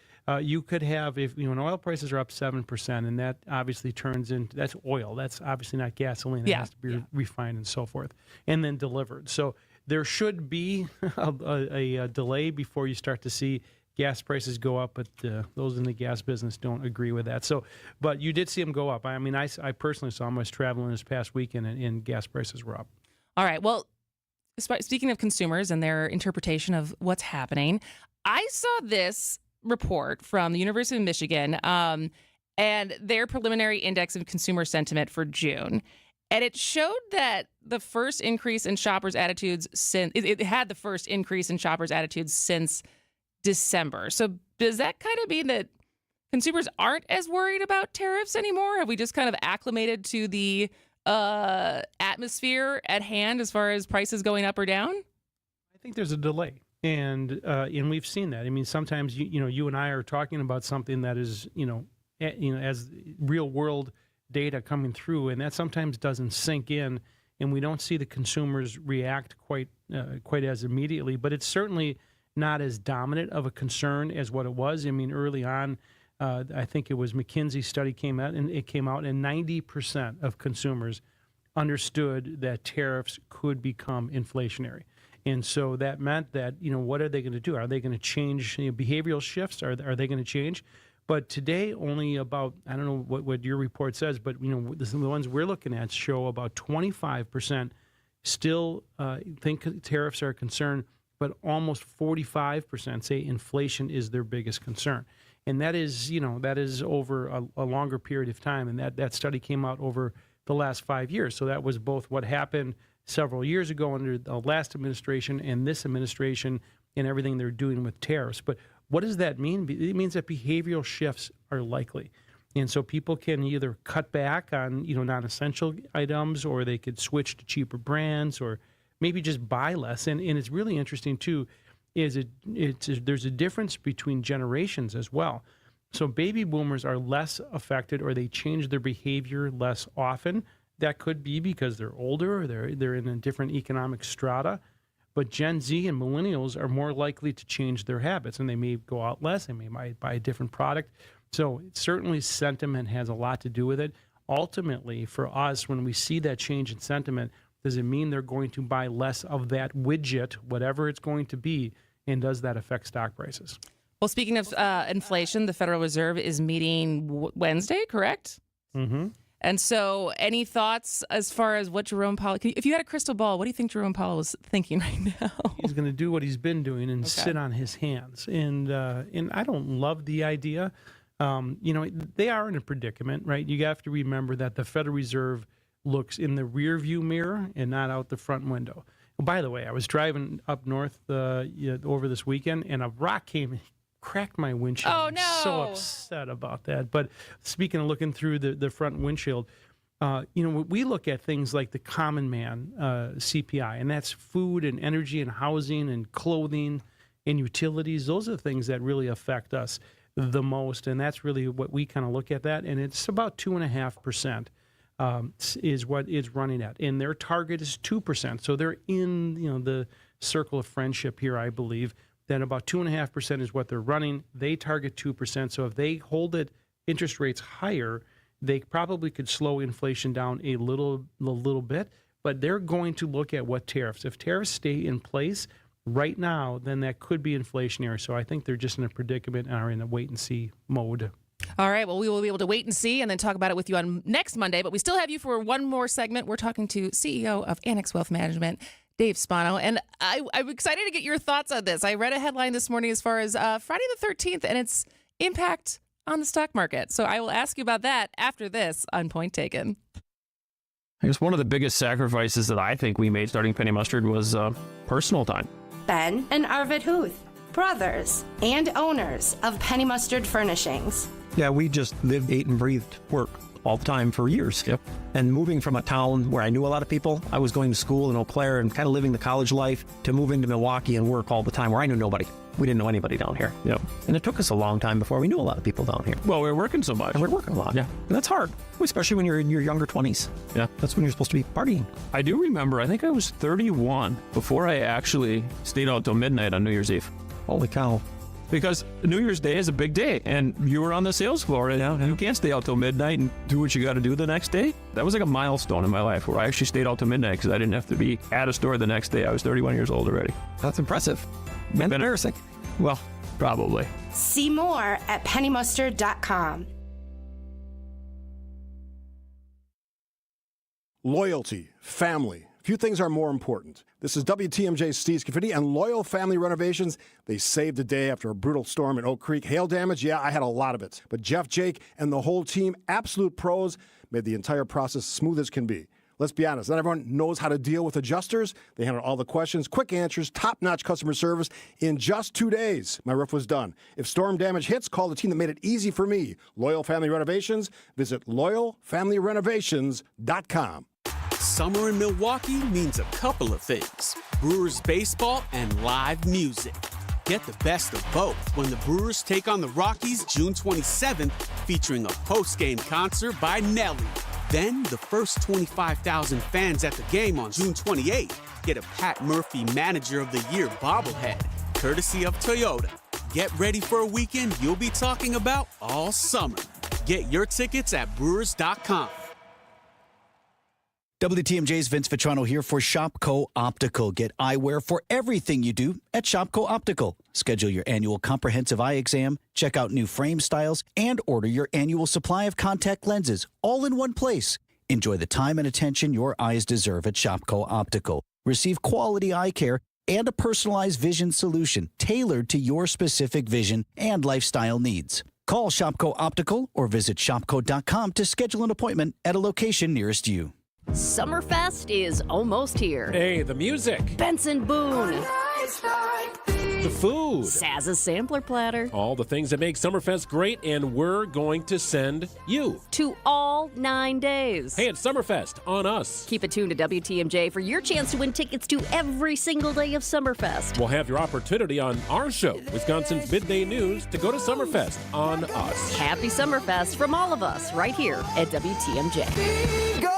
you could have, if when oil prices are up 7%, and that obviously turns into, that's oil. That's obviously not gasoline. It has to be refined and so forth, and then delivered. So there should be a delay before you start to see gas prices go up, but those in the gas business don't agree with that. So, but you did see them go up. I mean, I personally saw them. I was traveling this past weekend, and gas prices were up. All right. Well, speaking of consumers and their interpretation of what's happening, I saw this report from the University of Michigan and their preliminary index of consumer sentiment for June. And it showed that the first increase in shoppers' attitudes it had the first increase in shoppers' attitudes since December. So does that kind of mean that consumers aren't as worried about tariffs anymore? Have we just kind of acclimated to the atmosphere at hand as far as prices going up or down? I think there's a delay, and we've seen that. I mean, sometimes you and I are talking about something that is as real world data coming through, and that sometimes doesn't sink in, and we don't see the consumers react quite as immediately. But it's certainly not as dominant of a concern as what it was. I mean, early on, I think it was McKinsey's study came out, and 90% of consumers understood that tariffs could become inflationary. And so that meant that, what are they going to do? Are they going to change behavioral shifts? Are they going to change? But today, only about, I don't know what your report says, but, the ones we're looking at show about 25% still think tariffs are a concern, but almost 45% say inflation is their biggest concern. And that is over a longer period of time. And that study came out over the last 5 years. So that was both what happened several years ago under the last administration and this administration and everything they're doing with tariffs. But what does that mean? It means that behavioral shifts are likely. And so people can either cut back on, non-essential items, or they could switch to cheaper brands, or maybe just buy less. And it's really interesting, too, there's a difference between generations as well. So baby boomers are less affected, or they change their behavior less often. That could be because they're older, or they're in a different economic strata. But Gen Z and millennials are more likely to change their habits, and they may go out less, they might buy a different product. So certainly sentiment has a lot to do with it. Ultimately, for us, when we see that change in sentiment, does it mean they're going to buy less of that widget, whatever it's going to be, and does that affect stock prices? Well, speaking of inflation, the Federal Reserve is meeting Wednesday, correct? Mm-hmm. And so any thoughts as far as what Jerome Powell, if you had a crystal ball, what do you think Jerome Powell is thinking right now? He's going to do what he's been doing and sit on his hands. And I don't love the idea. They are in a predicament, right? You have to remember that the Federal Reserve looks in the rear view mirror and not out the front window. By the way, I was driving up north over this weekend, and a rock came and cracked my windshield. Oh, no. I'm so upset about that. But speaking of looking through the front windshield, we look at things like the common man CPI, and that's food and energy and housing and clothing and utilities. Those are the things that really affect us the most, and that's really what we kind of look at that. And it's about 2.5%. is what it's running at, and their target is 2%. So they're in the circle of friendship here, I believe. Then about 2.5% is what they're running. They target 2%. So if they hold interest rates higher, they probably could slow inflation down a little bit. But they're going to look at what tariffs. If tariffs stay in place right now, then that could be inflationary. So I think they're just in a predicament and are in a wait and see mode. All right. Well, we will be able to wait and see and then talk about it with you on next Monday. But we still have you for one more segment. We're talking to CEO of Annex Wealth Management, Dave Spano. And I'm excited to get your thoughts on this. I read a headline this morning as far as Friday the 13th and its impact on the stock market. So I will ask you about that after this on Point Taken. I guess one of the biggest sacrifices that I think we made starting Penny Mustard was personal time. Ben and Arvid Huth, brothers and owners of Penny Mustard Furnishings. Yeah, we just lived, ate, and breathed work all the time for years. Yep. And moving from a town where I knew a lot of people, I was going to school in Eau Claire and kind of living the college life, to moving to Milwaukee and work all the time where I knew nobody. We didn't know anybody down here. Yep. And it took us a long time before we knew a lot of people down here. Well, we were working so much. And we were working a lot. Yeah. And that's hard, especially when you're in your younger 20s. Yeah. That's when you're supposed to be partying. I do remember, I think I was 31 before I actually stayed out till midnight on New Year's Eve. Holy cow. Because New Year's Day is a big day, and you were on the sales floor, and you can't stay out till midnight and do what you got to do the next day. That was like a milestone in my life where I actually stayed out till midnight because I didn't have to be at a store the next day. I was 31 years old already. That's impressive. And embarrassing. Well, probably. See more at pennymustard.com. Loyalty, family. Few things are more important. This is WTMJ's Steve Scaffidi and Loyal Family Renovations. They saved the day after a brutal storm in Oak Creek. Hail damage, yeah, I had a lot of it. But Jeff, Jake, and the whole team, absolute pros, made the entire process smooth as can be. Let's be honest, not everyone knows how to deal with adjusters. They handled all the questions, quick answers, top-notch customer service. In just 2 days, my roof was done. If storm damage hits, call the team that made it easy for me. Loyal Family Renovations. Visit loyalfamilyrenovations.com. Summer in Milwaukee means a couple of things: Brewers baseball and live music. Get the best of both when the Brewers take on the Rockies June 27th, featuring a post-game concert by Nelly. Then the first 25,000 fans at the game on June 28th get a Pat Murphy Manager of the Year bobblehead, courtesy of Toyota. Get ready for a weekend you'll be talking about all summer. Get your tickets at Brewers.com. WTMJ's Vince Vitrano here for Shopco Optical. Get eyewear for everything you do at Shopco Optical. Schedule your annual comprehensive eye exam, check out new frame styles, and order your annual supply of contact lenses all in one place. Enjoy the time and attention your eyes deserve at Shopco Optical. Receive quality eye care and a personalized vision solution tailored to your specific vision and lifestyle needs. Call Shopco Optical or visit shopco.com to schedule an appointment at a location nearest you. Summerfest is almost here. Hey, the music. Benson Boone. The food. Saz's sampler platter. All the things that make Summerfest great, and we're going to send you to all 9 days. Hey, it's Summerfest on us. Keep it tuned to WTMJ for your chance to win tickets to every single day of Summerfest. We'll have your opportunity on our show, Wisconsin's Midday News, to go to Summerfest on us. Happy Summerfest from all of us right here at WTMJ.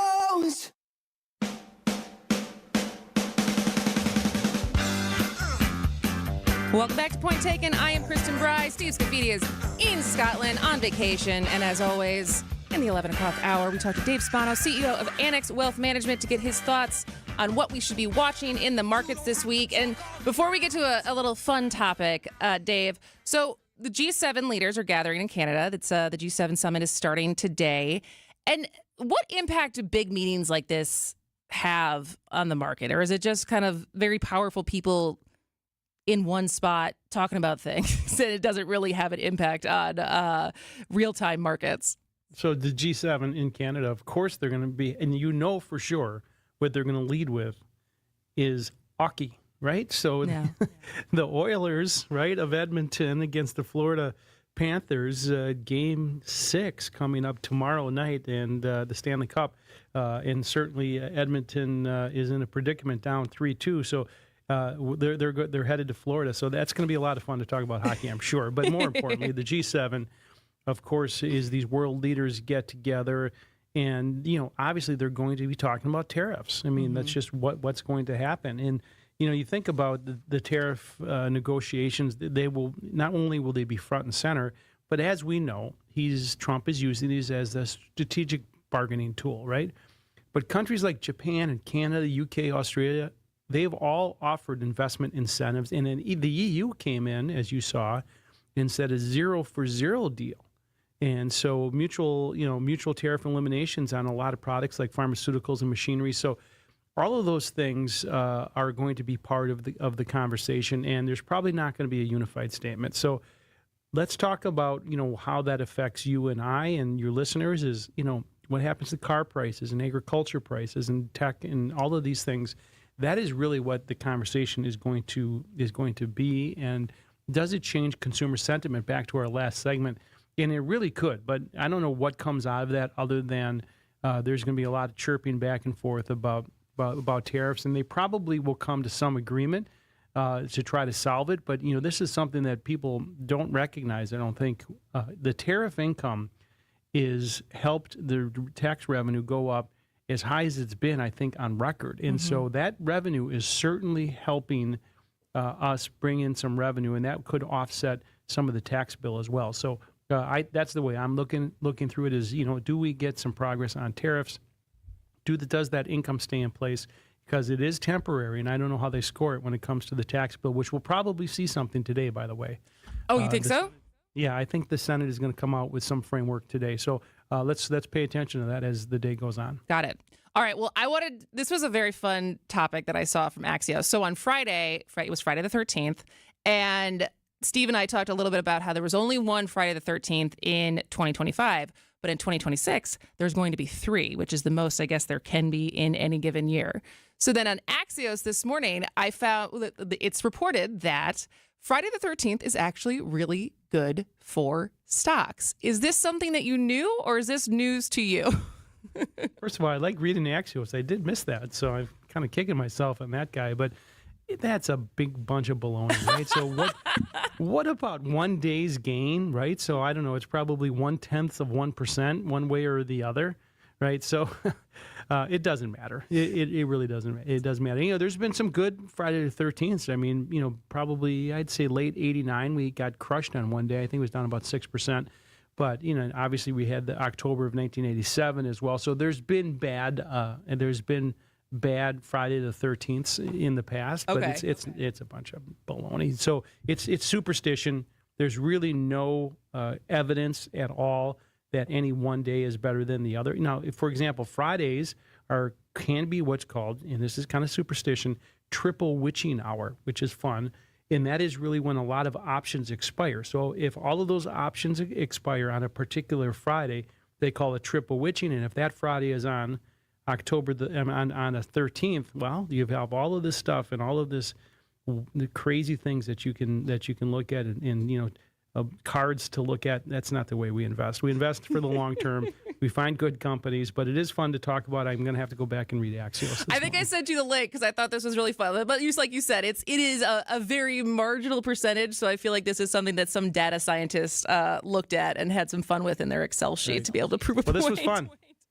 Welcome back to Point Taken. I am Kristin Bry. Steve Scaffidi is in Scotland on vacation. And as always, in the 11 o'clock hour, we talk to Dave Spano, CEO of Annex Wealth Management, to get his thoughts on what we should be watching in the markets this week. And before we get to a little fun topic, Dave, so the G7 leaders are gathering in Canada. That's the G7 summit is starting today. And what impact do big meetings like this have on the market? Or is it just kind of very powerful people in one spot talking about things and it doesn't really have an impact on real-time markets? So the G7 in Canada, of course they're going to be, and you know for sure what they're going to lead with is hockey, right? So yeah. The Oilers, right, of Edmonton against the Florida Panthers, Game 6 coming up tomorrow night, and the Stanley Cup. And certainly Edmonton is in a predicament, down 3-2. So they're headed to Florida, so that's going to be a lot of fun to talk about hockey, I'm sure. But more importantly, the G7, of course, is these world leaders get together, And, you know, obviously they're going to be talking about tariffs. I mean, that's just what's going to happen. And, you know, you think about the tariff negotiations, they will, not only will they be front and center, but as we know, Trump is using these as a strategic bargaining tool, right? But countries like Japan and Canada, UK, Australia, they've all offered investment incentives. And then the EU came in, as you saw, and said a 0-for-0 deal. And so mutual tariff eliminations on a lot of products like pharmaceuticals and machinery. So all of those things are going to be part of the conversation, and there's probably not going to be a unified statement. So let's talk about, you know, how that affects you and I and your listeners is, you know, what happens to car prices and agriculture prices and tech and all of these things. That is really what the conversation is going to be. And does it change consumer sentiment? Back to our last segment. And it really could, but I don't know what comes out of that other than there's going to be a lot of chirping back and forth about tariffs, and they probably will come to some agreement to try to solve it. But, you know, this is something that people don't recognize, I don't think. The tariff income is helped the tax revenue go up as high as it's been, I think, on record. And so that revenue is certainly helping us bring in some revenue, and that could offset some of the tax bill as well. So that's the way I'm looking through it is, you know, do we get some progress on tariffs? Does that income stay in place? Because it is temporary, and I don't know how they score it when it comes to the tax bill, which we'll probably see something today, by the way. Oh, you think so? Yeah, I think the Senate is going to come out with some framework today. So let's pay attention to that as the day goes on. Got it. All right. Well, this was a very fun topic that I saw from Axios. So on Friday, it was Friday the 13th, and Steve and I talked a little bit about how there was only one Friday the 13th in 2025, but in 2026, there's going to be 3, which is the most, I guess, there can be in any given year. So then on Axios this morning, I found that it's reported that Friday the 13th is actually really good for stocks. Is this something that you knew, or is this news to you? First of all, I like reading Axios. I did miss that, so I'm kind of kicking myself on that guy, but that's a big bunch of baloney, right? So what about 1 day's gain, right? So I don't know, it's probably 0.1%, one way or the other, right? So it doesn't matter. It really doesn't. It doesn't matter. You know, there's been some good Friday the 13th. I mean, you know, probably I'd say late '89 we got crushed on one day. I think it was down about 6%. But, you know, obviously we had the October of 1987 as well. So there's been bad Friday the 13th in the past, but it's a bunch of baloney. So it's superstition. There's really no evidence at all that any one day is better than the other. Now, for example, Fridays can be what's called, and this is kind of superstition, triple witching hour, which is fun. And that is really when a lot of options expire. So if all of those options expire on a particular Friday, they call it triple witching. And if that Friday is on October on the 13th, well, you have all of this stuff and all of this the crazy things that you can look at and you know, cards to look at. That's not the way we invest. We invest for the long term. We find good companies, but it is fun to talk about. I'm going to have to go back and read Axios. I think I sent you the link because I thought this was really fun. But like you said, it is a very marginal percentage. So I feel like this is something that some data scientists looked at and had some fun with in their Excel sheet to be able to prove a point. Well, this was fun.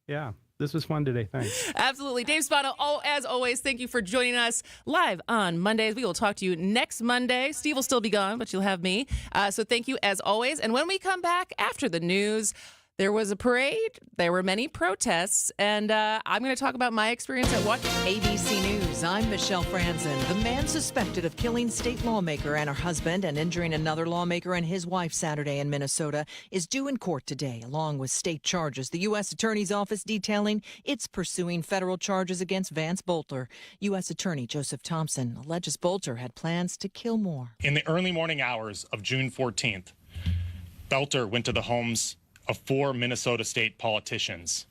Yeah. This was fun today. Thanks. Absolutely. Dave Spano, as always, thank you for joining us live on Mondays. We will talk to you next Monday. Steve will still be gone, but you'll have me. So thank you as always. And when we come back after the news, there was a parade, there were many protests, and I'm going to talk about my experience at watching. ABC News, I'm Michelle Franzen. The man suspected of killing state lawmaker and her husband and injuring another lawmaker and his wife Saturday in Minnesota is due in court today, along with state charges. The U.S. Attorney's Office detailing it's pursuing federal charges against Vance Bolter. U.S. Attorney Joseph Thompson alleges Bolter had plans to kill Moore. In the early morning hours of June 14th, Bolter went to the homes of 4 Minnesota state politicians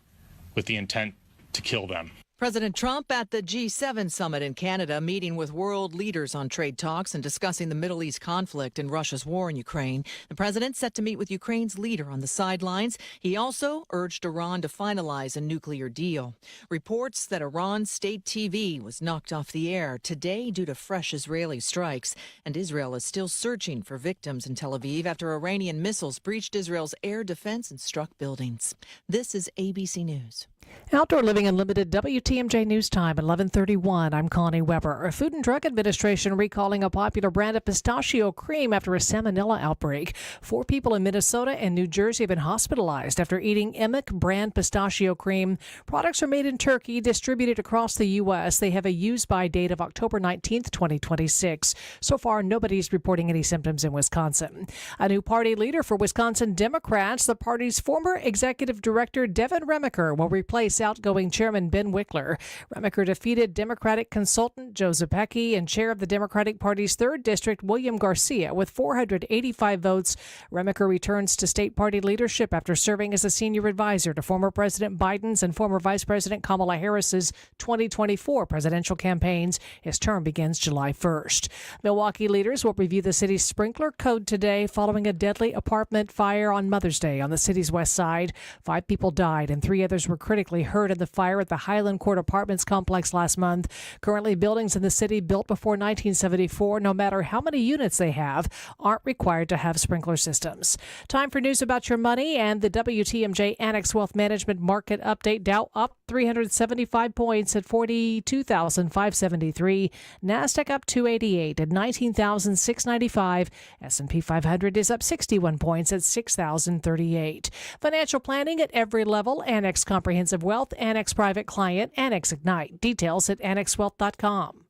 with the intent to kill them. President Trump at the G7 summit in Canada, meeting with world leaders on trade talks and discussing the Middle East conflict and Russia's war in Ukraine. The president set to meet with Ukraine's leader on the sidelines. He also urged Iran to finalize a nuclear deal. Reports that Iran's state TV was knocked off the air today due to fresh Israeli strikes. And Israel is still searching for victims in Tel Aviv after Iranian missiles breached Israel's air defense and struck buildings. This is ABC News. Outdoor Living Unlimited, WTMJ News Time, 11:31. I'm Connie Weber. A Food and Drug Administration recalling a popular brand of pistachio cream after a salmonella outbreak. 4 people in Minnesota and New Jersey have been hospitalized after eating Emmick brand pistachio cream. Products are made in Turkey, distributed across the U.S. They have a use-by date of October 19th, 2026. So far, nobody's reporting any symptoms in Wisconsin. A new party leader for Wisconsin Democrats, the party's former executive director, Devin Remiker, will replace outgoing chairman Ben Wickler. Remiker defeated Democratic consultant Joe Zepecki and chair of the Democratic Party's 3rd District, William Garcia, with 485 votes. Remiker returns to state party leadership after serving as a senior advisor to former President Biden's and former Vice President Kamala Harris's 2024 presidential campaigns. His term begins July 1st. Milwaukee leaders will review the city's sprinkler code today following a deadly apartment fire on Mother's Day on the city's west side. 5 people died and 3 others were critically hurt in the fire at the Highland Court Apartments complex last month. Currently, buildings in the city built before 1974, no matter how many units they have, aren't required to have sprinkler systems. Time for news about your money and the WTMJ Annex Wealth Management Market Update. Dow up 375 points at 42,573. NASDAQ up 288 at 19,695. S&P 500 is up 61 points at 6,038. Financial planning at every level. Annex Comprehensive Wealth, Annex Private Client, Annex Ignite. Details at annexwealth.com.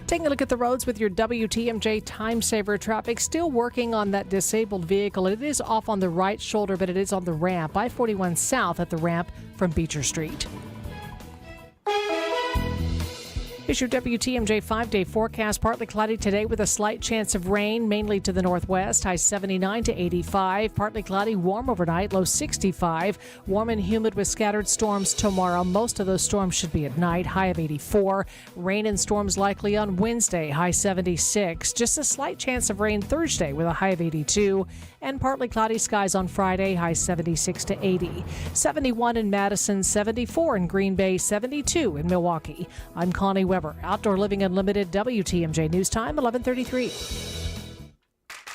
Taking a look at the roads with your WTMJ Time Saver traffic. Still working on that disabled vehicle. It is off on the right shoulder, but it is on the ramp. I-41 south at the ramp from Beecher Street. Here's your WTMJ 5-day forecast. Partly cloudy today with a slight chance of rain, mainly to the northwest. High 79 to 85. Partly cloudy, warm overnight, low 65. Warm and humid with scattered storms tomorrow. Most of those storms should be at night. High of 84. Rain and storms likely on Wednesday. High 76. Just a slight chance of rain Thursday with a high of 82. And partly cloudy skies on Friday. High 76 to 80. 71 in Madison. 74 in Green Bay. 72 in Milwaukee. I'm Connie Weber. Outdoor Living Unlimited, WTMJ News Time, 11:33.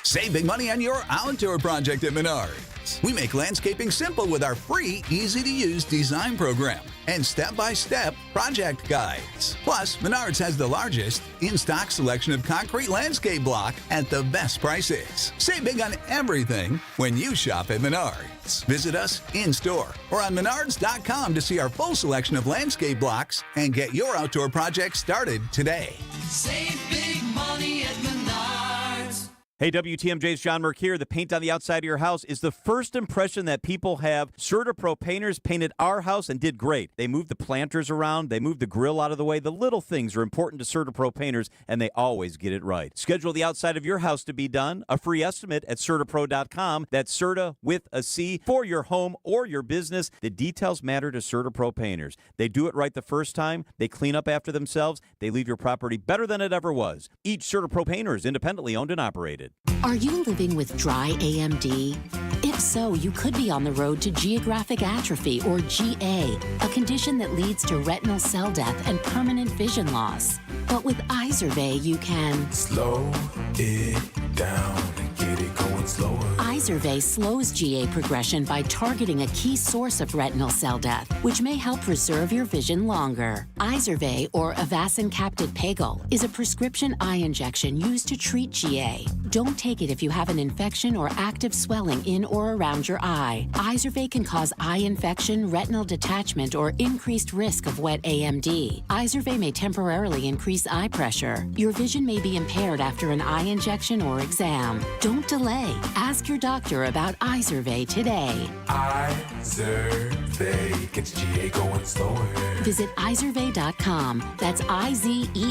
Save big money on your outdoor project at Menards. We make landscaping simple with our free, easy-to-use design program and step-by-step project guides. Plus, Menards has the largest in-stock selection of concrete landscape block at the best prices. Save big on everything when you shop at Menards. Visit us in-store or on menards.com to see our full selection of landscape blocks and get your outdoor project started today. Save big money at Menards. Hey, WTMJ's John Merck here. The paint on the outside of your house is the first impression that people have. CertaPro Painters painted our house and did great. They moved the planters around. They moved the grill out of the way. The little things are important to CertaPro Painters, and they always get it right. Schedule the outside of your house to be done. A free estimate at CertaPro.com. That's Certa with a C for your home or your business. The details matter to CertaPro Painters. They do it right the first time. They clean up after themselves. They leave your property better than it ever was. Each CertaPro Painter is independently owned and operated. Are you living with dry AMD? If so, you could be on the road to geographic atrophy, or GA, a condition that leads to retinal cell death and permanent vision loss. But with Izervay, you can slow it down and get it going slower. Izervay slows GA progression by targeting a key source of retinal cell death, which may help preserve your vision longer. Izervay, or Avastin Capted Pagel, is a prescription eye injection used to treat GA. Don't take it if you have an infection or active swelling in or around your eye. Izervay can cause eye infection, retinal detachment, or increased risk of wet AMD. Izervay may temporarily increase eye pressure. Your vision may be impaired after an eye injection or exam. Don't delay. Ask your doctor about Izervay today. Izervay gets GA going slower. Visit Izervay.com. That's IZERVAY.com.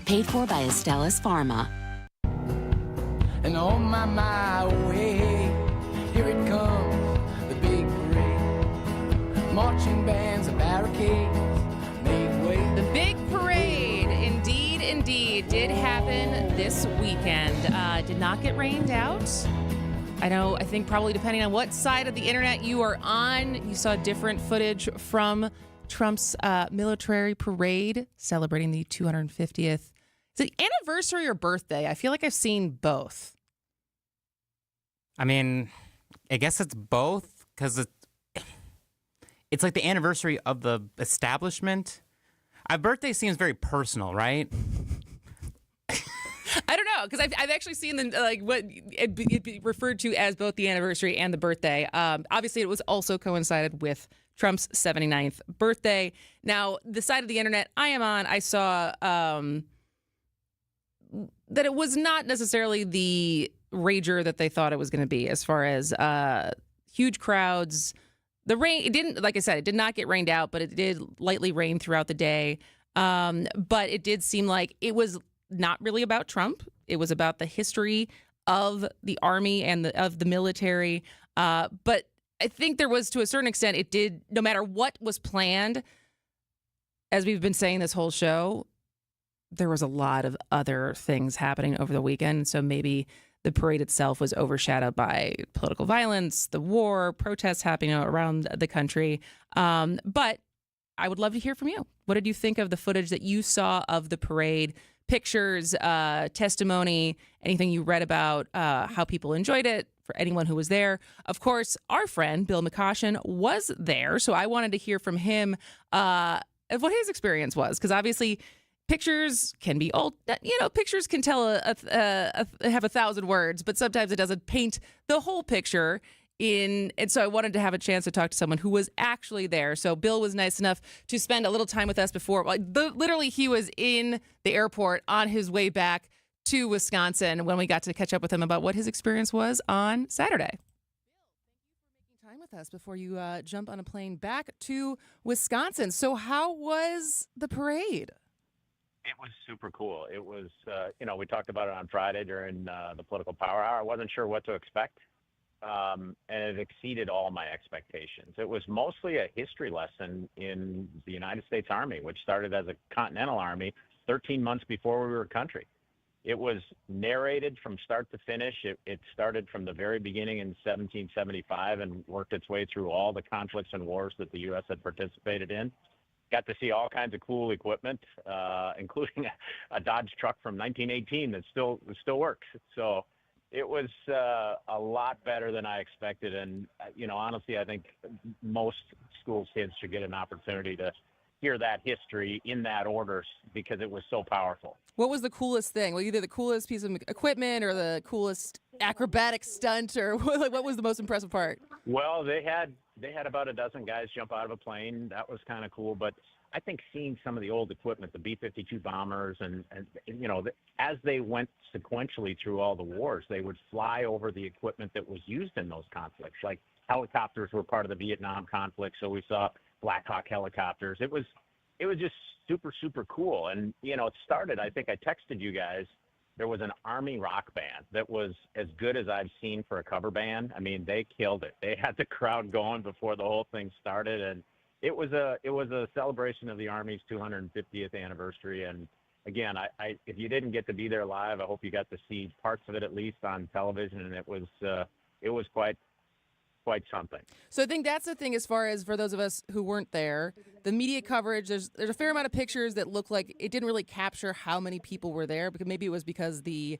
Paid for by Astellas Pharma. And on my way, here it comes, the big parade. Marching bands and barricades made way. The big parade, indeed, did happen this weekend. Did not get rained out. I think probably depending on what side of the internet you are on, you saw different footage from Trump's military parade celebrating the 250th. Is it anniversary or birthday? I feel like I've seen both. I mean, I guess it's both because it's like the anniversary of the establishment. A birthday seems very personal, right? I don't know, because I've actually seen what it be referred to as both the anniversary and the birthday. Obviously, it was also coincided with Trump's 79th birthday. Now, the side of the internet I am on, I saw that it was not necessarily the rager that they thought it was going to be, as far as huge crowds. The rain, it didn't, like I said, it did not get rained out, but it did lightly rain throughout the day. But it did seem like it was not really about Trump. It was about the history of the Army and of the military. But I think there was, to a certain extent, it did, no matter what was planned, as we've been saying this whole show, there was a lot of other things happening over the weekend. So maybe the parade itself was overshadowed by political violence, the war, protests happening around the country. But I would love to hear from you. What did you think of the footage that you saw of the parade? Pictures, testimony, anything you read about how people enjoyed it, for anyone who was there. Of course, our friend Bill McCoshen was there, so I wanted to hear from him of what his experience was, because obviously pictures can be old. Pictures can tell have 1,000 words, but sometimes it doesn't paint the whole picture. And so I wanted to have a chance to talk to someone who was actually there. So Bill was nice enough to spend a little time with us before. Literally, he was in the airport on his way back to Wisconsin when we got to catch up with him about what his experience was on Saturday. Bill, thank you for making time with us before you jump on a plane back to Wisconsin. So how was the parade? It was super cool. It was, we talked about it on Friday during the Political Power Hour. I wasn't sure what to expect. And it exceeded all my expectations. It was mostly a history lesson in the United States Army, which started as a Continental Army 13 months before we were a country. It was narrated from start to finish. It started from the very beginning in 1775 and worked its way through all the conflicts and wars that the U.S. had participated in. Got to see all kinds of cool equipment, including a Dodge truck from 1918 that still works. So it was a lot better than I expected. And, honestly, I think most school kids should get an opportunity to hear that history in that order because it was so powerful. What was the coolest thing? Well, either the coolest piece of equipment or the coolest acrobatic stunt, or what was the most impressive part? Well, they had about a dozen guys jump out of a plane. That was kind of cool. But I think seeing some of the old equipment, the B-52 bombers, and as they went sequentially through all the wars, they would fly over the equipment that was used in those conflicts. Like helicopters were part of the Vietnam conflict, so we saw Black Hawk helicopters. It was just super, super cool. And, it started, I think I texted you guys, there was an Army rock band that was as good as I've seen for a cover band. I mean, they killed it. They had the crowd going before the whole thing started, and it was a celebration of the Army's 250th anniversary. And again, I if you didn't get to be there live, I hope you got to see parts of it at least on television, and it was quite something. So I think that's the thing, as far as for those of us who weren't there, the media coverage, there's a fair amount of pictures that look like it didn't really capture how many people were there, because maybe it was because the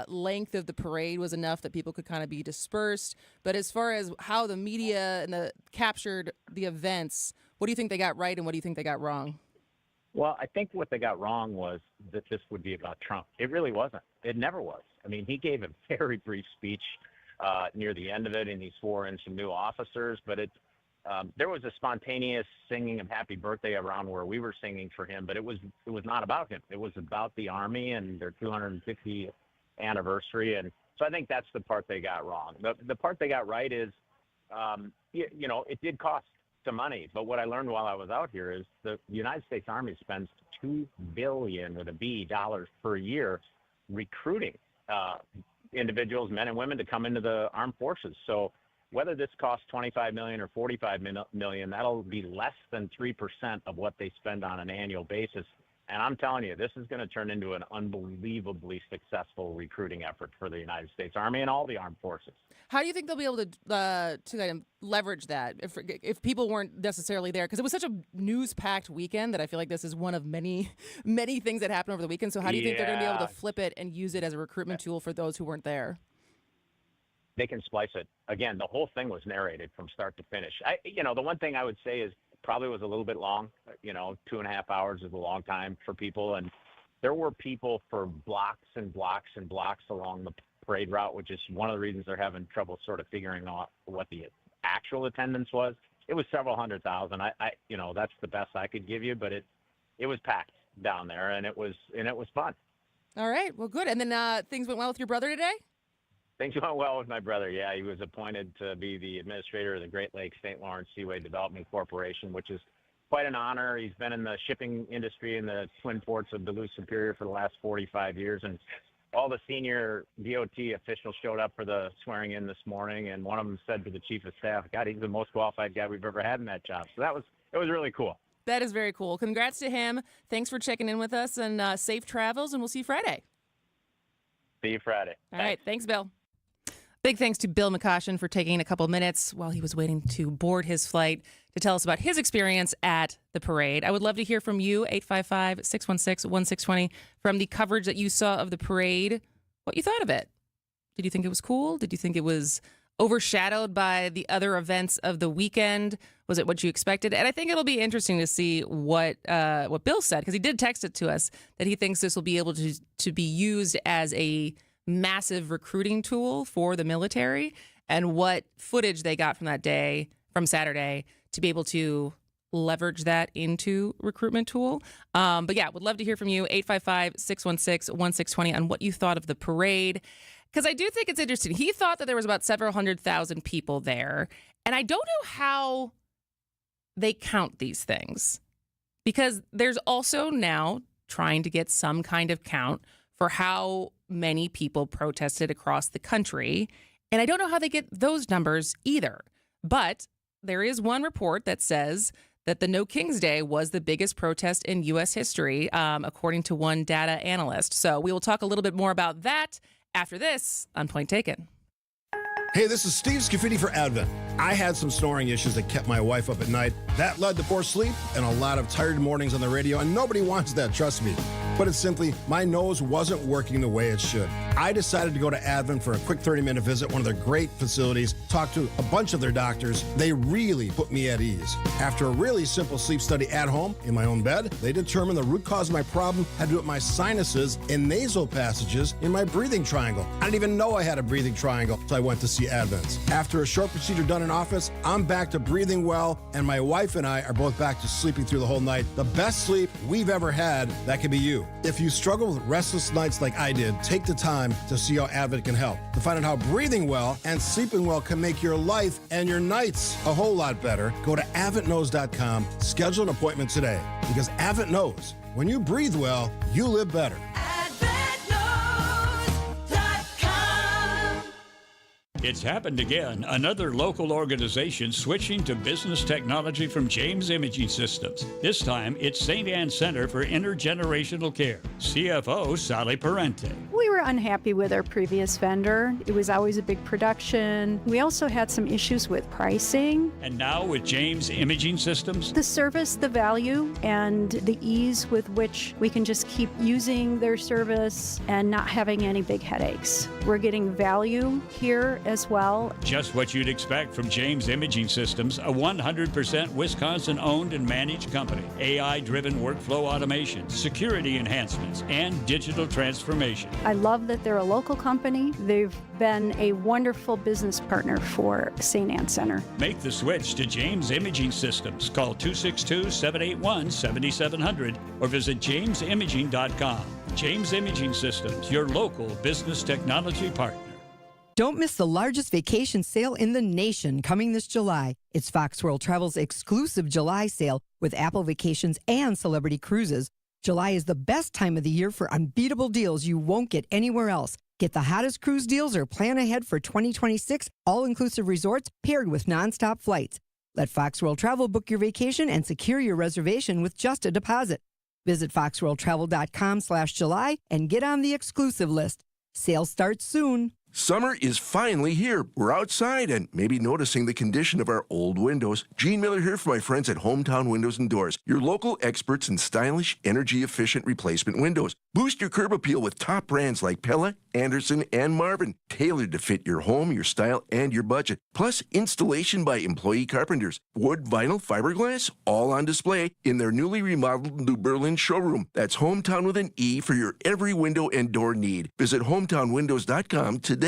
length of the parade was enough that people could kind of be dispersed. But as far as how the media and captured the events, what do you think they got right and what do you think they got wrong? Well, I think what they got wrong was that this would be about Trump. It really wasn't. It never was. I mean, he gave a very brief speech near the end of it, and he swore in some new officers, but there was a spontaneous singing of happy birthday around where we were singing for him, but it was not about him. It was about the Army and their 250th anniversary. And so I think that's the part they got wrong. The part they got right is, it did cost some money, but what I learned while I was out here is the United States Army spends $2 billion with a B dollars per year recruiting individuals, men and women, to come into the armed forces. So whether this costs $25 million or $45 million, that'll be less than 3% of what they spend on an annual basis. And I'm telling you, this is going to turn into an unbelievably successful recruiting effort for the United States Army and all the armed forces. How do you think they'll be able to kind of leverage that if people weren't necessarily there? Because it was such a news-packed weekend that I feel like this is one of many, many things that happened over the weekend. So how do you think they're going to be able to flip it and use it as a recruitment tool for those who weren't there? They can splice it. Again, the whole thing was narrated from start to finish. The one thing I would say is probably was a little bit long. 2.5 hours is a long time for people. And there were people for blocks and blocks and blocks along the parade route, which is one of the reasons they're having trouble sort of figuring out what the actual attendance was. It was several 100,000. That's the best I could give you, but it was packed down there, and it was fun. All right. Well, good. And then things went well with your brother today? Things went well with my brother. Yeah, he was appointed to be the administrator of the Great Lakes St. Lawrence Seaway Development Corporation, which is quite an honor. He's been in the shipping industry in the Twin Ports of Duluth Superior for the last 45 years, and all the senior DOT officials showed up for the swearing in this morning, and one of them said to the chief of staff, God, he's the most qualified guy we've ever had in that job. So it was really cool. That is very cool. Congrats to him. Thanks for checking in with us, and safe travels, and we'll see you Friday. See you Friday. All right. Thanks, Bill. Big thanks to Bill McCoshen for taking a couple minutes while he was waiting to board his flight to tell us about his experience at the parade. I would love to hear from you, 855-616-1620, from the coverage that you saw of the parade, what you thought of it. Did you think it was cool? Did you think it was overshadowed by the other events of the weekend? Was it what you expected? And I think it'll be interesting to see what Bill said, because he did text it to us, that he thinks this will be able to be used as a massive recruiting tool for the military, and what footage they got from that day, from Saturday, to be able to leverage that into recruitment tool. But yeah, would love to hear from you, 855-616-1620, on what you thought of the parade. Because I do think it's interesting. He thought that there was about several 100,000 people there. And I don't know how they count these things, because there's also now trying to get some kind of count for how many people protested across the country. And I don't know how they get those numbers either. But there is one report that says that the No Kings Day was the biggest protest in U.S. history, according to one data analyst. So we will talk a little bit more about that after this on Point Taken. Hey, this is Steve Scaffidi for Advent. I had some snoring issues that kept my wife up at night. That led to poor sleep and a lot of tired mornings on the radio, and nobody wants that, trust me. Put it simply, my nose wasn't working the way it should. I decided to go to Advent for a quick 30-minute visit, one of their great facilities, talk to a bunch of their doctors. They really put me at ease. After a really simple sleep study at home, in my own bed, they determined the root cause of my problem had to do with my sinuses and nasal passages in my breathing triangle. I didn't even know I had a breathing triangle, so I went to see Advent. After a short procedure done in office, I'm back to breathing well, and my wife and I are both back to sleeping through the whole night. The best sleep we've ever had, that could be you. If you struggle with restless nights like I did, take the time to see how Advent can help. To find out how breathing well and sleeping well can make your life and your nights a whole lot better, go to AdventKnows.com, schedule an appointment today. Because Advent knows, when you breathe well, you live better. It's happened again. Another local organization switching to business technology from James Imaging Systems. This time, it's St. Anne Center for Intergenerational Care. CFO Sally Parente. We were unhappy with our previous vendor. It was always a big production. We also had some issues with pricing. And now with James Imaging Systems, The service, the value, and the ease with which we can just keep using their service and not having any big headaches. We're getting value here as well. just what you'd expect from James Imaging Systems, a 100% Wisconsin-owned and managed company. AI-driven workflow automation, security enhancements, and digital transformation. I love that they're a local company. They've been a wonderful business partner for St. Anne Center. Make the switch to James Imaging Systems. Call 262-781-7700 or visit jamesimaging.com. James Imaging Systems, your local business technology partner. Don't miss the largest vacation sale in the nation coming this July. It's Fox World Travel's exclusive July sale with Apple Vacations and Celebrity Cruises. July is the best time of the year for unbeatable deals you won't get anywhere else. Get the hottest cruise deals or plan ahead for 2026 all-inclusive resorts paired with nonstop flights. Let Fox World Travel book your vacation and secure your reservation with just a deposit. Visit foxworldtravel.com/July and get on the exclusive list. Sales start soon. Summer is finally here. We're outside and maybe noticing the condition of our old windows. Gene Miller here for my friends at Hometown Windows and Doors, your local experts in stylish, energy-efficient replacement windows. Boost your curb appeal with top brands like Pella, Anderson, and Marvin, tailored to fit your home, your style, and your budget. Plus, installation by employee carpenters. Wood, vinyl, fiberglass, all on display in their newly remodeled New Berlin showroom. That's Hometown with an E for your every window and door need. Visit hometownwindows.com today.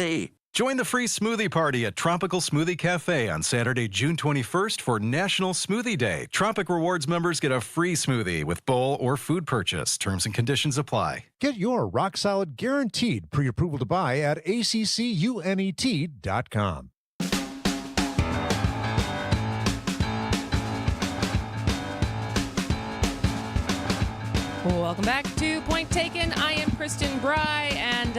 Join the free smoothie party at Tropical Smoothie Cafe on Saturday, June 21st for National Smoothie Day. Tropic Rewards members get a free smoothie with bowl or food purchase. Terms and conditions apply. Get your rock solid guaranteed pre-approval to buy at accunet.com. Welcome back to Point Taken. I am Kristin Bry, and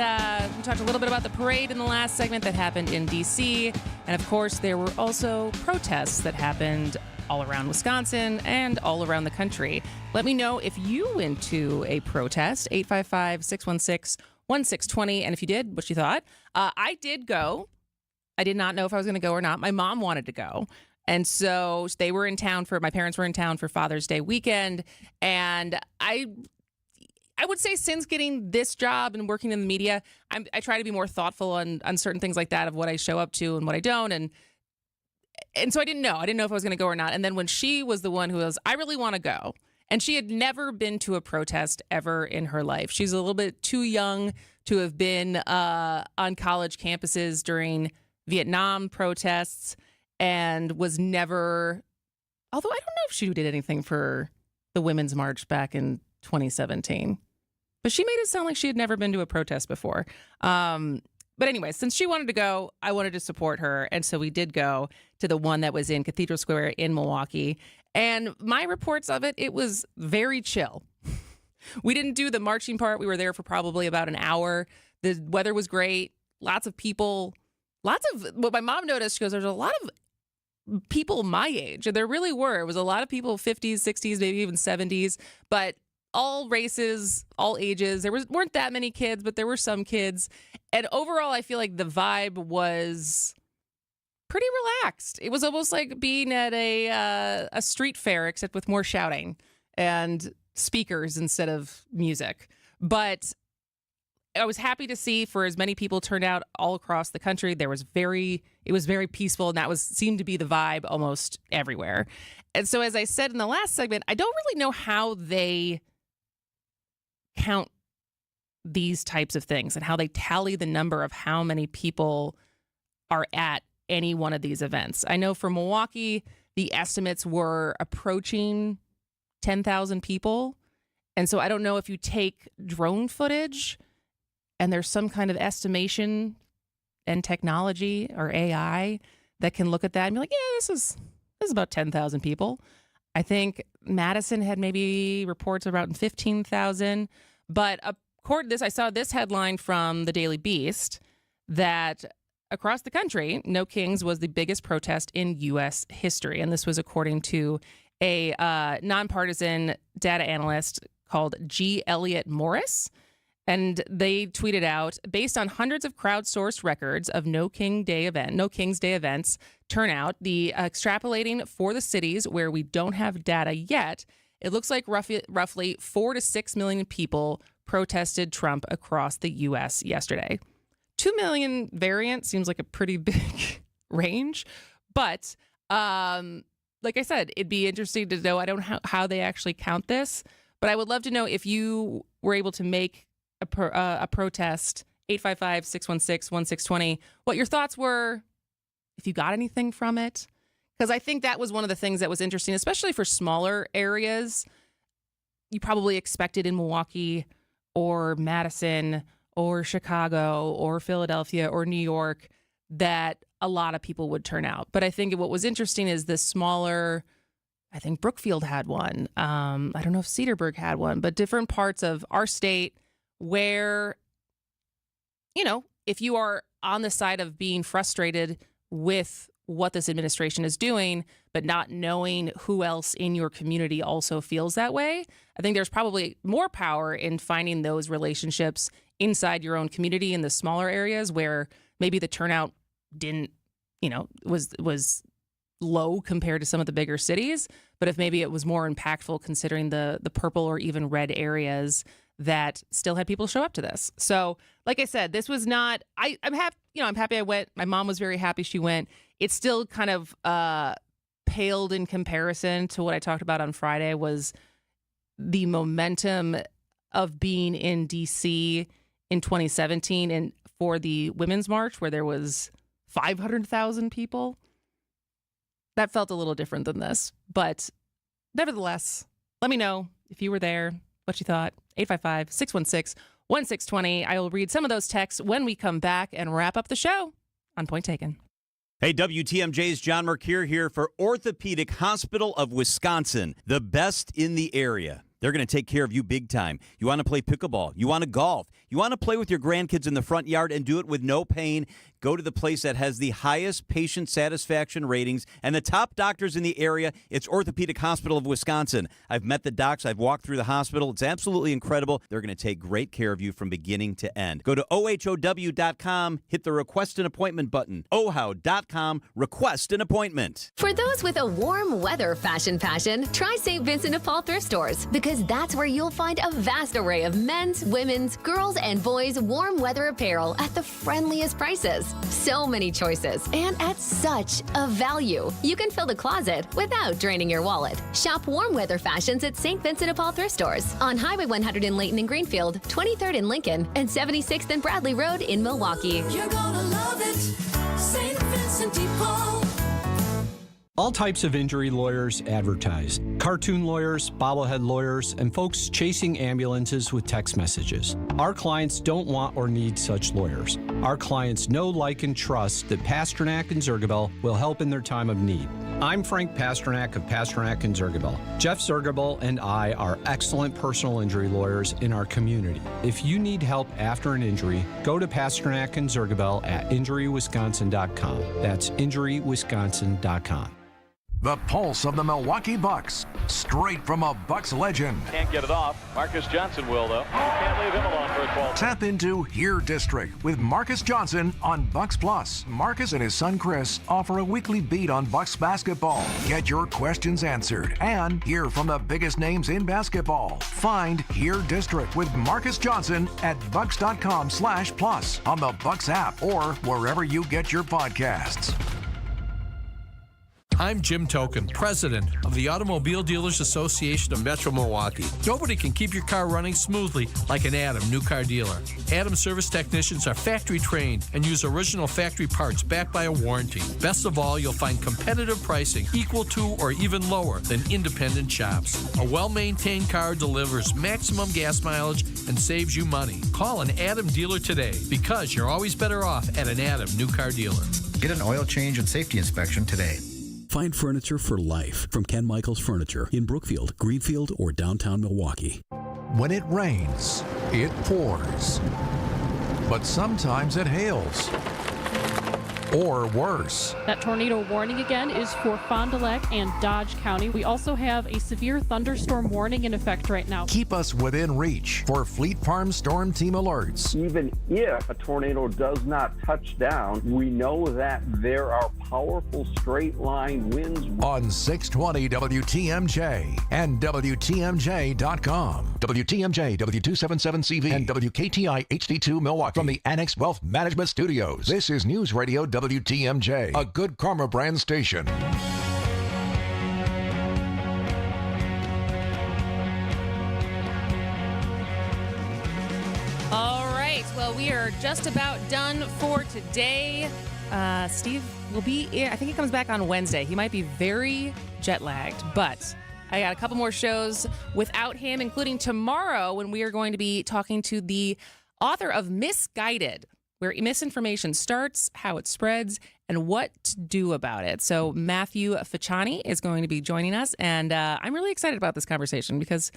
we talked a little bit about the parade in the last segment that happened in D.C. And, of course, there were also protests that happened all around Wisconsin and all around the country. Let me know if you went to a protest, 855-616-1620, and if you did, what you thought. I did go. I did not know if I was going to go or not. My mom wanted to go. And so they were in town my parents were in town for Father's Day weekend. And I would say since getting this job and working in the media, I try to be more thoughtful on certain things like that of what I show up to and what I don't. And so I didn't know. I didn't know if I was going to go or not. And then when she was the one who was, I really want to go. And she had never been to a protest ever in her life. She's a little bit too young to have been on college campuses during Vietnam protests. And was never, although I don't know if she did anything for the Women's March back in 2017. But she made it sound like she had never been to a protest before. But anyway, since she wanted to go, I wanted to support her. And so we did go to the one that was in Cathedral Square in Milwaukee. And my reports of it, it was very chill. We didn't do the marching part. We were there for probably about an hour. The weather was great. Lots of people. What my mom noticed, she goes, there's a lot of people my age, and there really were. It was a lot of people 50s, 60s, maybe even 70s, but all races, all ages. There weren't that many kids, but there were some kids. And overall, I feel like the vibe was pretty relaxed. It was almost like being at a street fair, except with more shouting and speakers instead of music. But I was happy to see for as many people turned out all across the country. It was very peaceful, and that seemed to be the vibe almost everywhere. And so, as I said in the last segment, I don't really know how they count these types of things and how they tally the number of how many people are at any one of these events. I know for Milwaukee, the estimates were approaching 10,000 people. And so I don't know if you take drone footage and there's some kind of estimation and technology or AI that can look at that and be like, yeah, this is about 10,000 people. I think Madison had maybe reports of around 15,000. But according to this, I saw this headline from the Daily Beast that across the country, No Kings was the biggest protest in U.S. history. And this was according to a nonpartisan data analyst called G. Elliott Morris. And they tweeted out, based on hundreds of crowdsourced records of No King's Day events turnout, the extrapolating for the cities where we don't have data yet, it looks like roughly 4 to 6 million people protested Trump across the U.S. yesterday. 2 million variant seems like a pretty big range. But like I said, it'd be interesting to know. I don't know how they actually count this, but I would love to know if you were able to make a protest, 855-616-1620, what your thoughts were, if you got anything from it. Because I think that was one of the things that was interesting, especially for smaller areas. You probably expected in Milwaukee or Madison or Chicago or Philadelphia or New York that a lot of people would turn out. But I think what was interesting is the smaller, I think Brookfield had one. I don't know if Cedarburg had one, but different parts of our state where if you are on the side of being frustrated with what this administration is doing, but not knowing who else in your community also feels that way, I think there's probably more power in finding those relationships inside your own community in the smaller areas where maybe the turnout didn't, was low compared to some of the bigger cities. But if maybe it was more impactful considering the purple or even red areas that still had people show up to this. So, like I said, this was not, I'm happy, I'm happy I went. My mom was very happy she went. It's still kind of paled in comparison to what I talked about on Friday was the momentum of being in DC in 2017 and for the Women's March where there was 500,000 people. That felt a little different than this. But nevertheless, let me know if you were there, what you thought. 855-616-1620. I will read some of those texts when we come back and wrap up the show on Point Taken. Hey, WTMJ's John Mercure here for Orthopedic Hospital of Wisconsin, the best in the area. They're going to take care of you big time. You want to play pickleball. You want to golf. You want to play with your grandkids in the front yard and do it with no pain. Go to the place that has the highest patient satisfaction ratings and the top doctors in the area. It's Orthopedic Hospital of Wisconsin. I've met the docs. I've walked through the hospital. It's absolutely incredible. They're going to take great care of you from beginning to end. Go to OHOW.com, hit the request an appointment button. OHOW.com, request an appointment. For those with a warm weather fashion passion, try St. Vincent de Paul thrift stores because that's where you'll find a vast array of men's, women's, girls, and boys' warm weather apparel at the friendliest prices. So many choices and at such a value. You can fill the closet without draining your wallet. Shop warm weather fashions at St. Vincent de Paul thrift stores on Highway 100 in Layton and Greenfield, 23rd in Lincoln, and 76th and Bradley Road in Milwaukee. You're gonna love it, St. Vincent de Paul. All types of injury lawyers advertise. Cartoon lawyers, bobblehead lawyers, and folks chasing ambulances with text messages. Our clients don't want or need such lawyers. Our clients know, like, and trust that Pasternak and Zergabel will help in their time of need. I'm Frank Pasternak of Pasternak and Zergabel. Jeff Zergabel and I are excellent personal injury lawyers in our community. If you need help after an injury, go to Pasternak and Zergabel at injurywisconsin.com. That's injurywisconsin.com. The pulse of the Milwaukee Bucks, straight from a Bucks legend. Can't get it off. Marcus Johnson will, though. Can't leave him alone for a 12. Tap into Here District with Marcus Johnson on Bucks Plus. Marcus and his son Chris offer a weekly beat on Bucks basketball. Get your questions answered and hear from the biggest names in basketball. Find Here District with Marcus Johnson at bucks.com/plus on the Bucks app or wherever you get your podcasts. I'm Jim Token, president of the Automobile Dealers Association of Metro Milwaukee. Nobody can keep your car running smoothly like an Adam new car dealer. Adam service technicians are factory trained and use original factory parts backed by a warranty. Best of all, you'll find competitive pricing equal to or even lower than independent shops. A well-maintained car delivers maximum gas mileage and saves you money. Call an Adam dealer today because you're always better off at an Adam new car dealer. Get an oil change and safety inspection today. Find furniture for life from Ken Michaels Furniture in Brookfield, Greenfield, or downtown Milwaukee. When it rains, it pours. But sometimes it hails. Or worse. That tornado warning again is for Fond du Lac and Dodge County. We also have a severe thunderstorm warning in effect right now. Keep us within reach for Fleet Farm Storm Team alerts. Even if a tornado does not touch down, we know that there are powerful straight line winds. On 620 WTMJ and WTMJ.com. WTMJ, W277CV, and WKTI HD2 Milwaukee. From the Annex Wealth Management Studios, this is News Radio WTMJ, a Good Karma brand station. All right. Well, we are just about done for today. Steve will be here. I think he comes back on Wednesday. He might be very jet lagged, but I got a couple more shows without him, including tomorrow when we are going to be talking to the author of Misguided, where misinformation starts, how it spreads, and what to do about it. So Matthew Ficciani is going to be joining us, and I'm really excited about this conversation because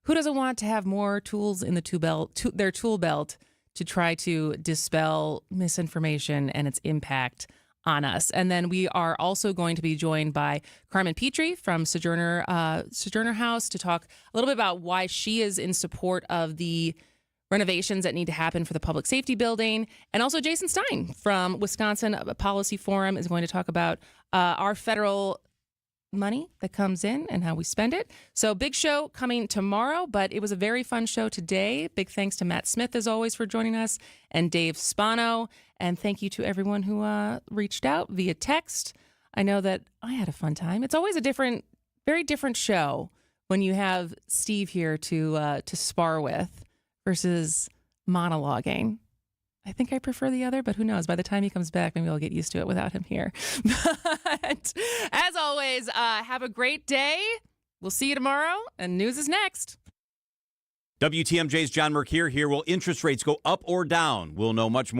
who doesn't want to have more tools in the their tool belt to try to dispel misinformation and its impact on us. And then we are also going to be joined by Carmen Petrie from Sojourner House to talk a little bit about why she is in support of the renovations that need to happen for the public safety building. And also Jason Stein from Wisconsin Policy Forum is going to talk about our federal money that comes in and how we spend it. So big show coming tomorrow, but it was a very fun show today. Big thanks to Matt Smith, as always, for joining us, and Dave Spano. And thank you to everyone who reached out via text. I know that I had a fun time. It's always a very different show when you have Steve here to spar with versus monologuing. I think I prefer the other, but who knows? By the time he comes back, maybe I'll get used to it without him here. But as always, have a great day. We'll see you tomorrow, and news is next. WTMJ's John Mercure here. Will interest rates go up or down? We'll know much more.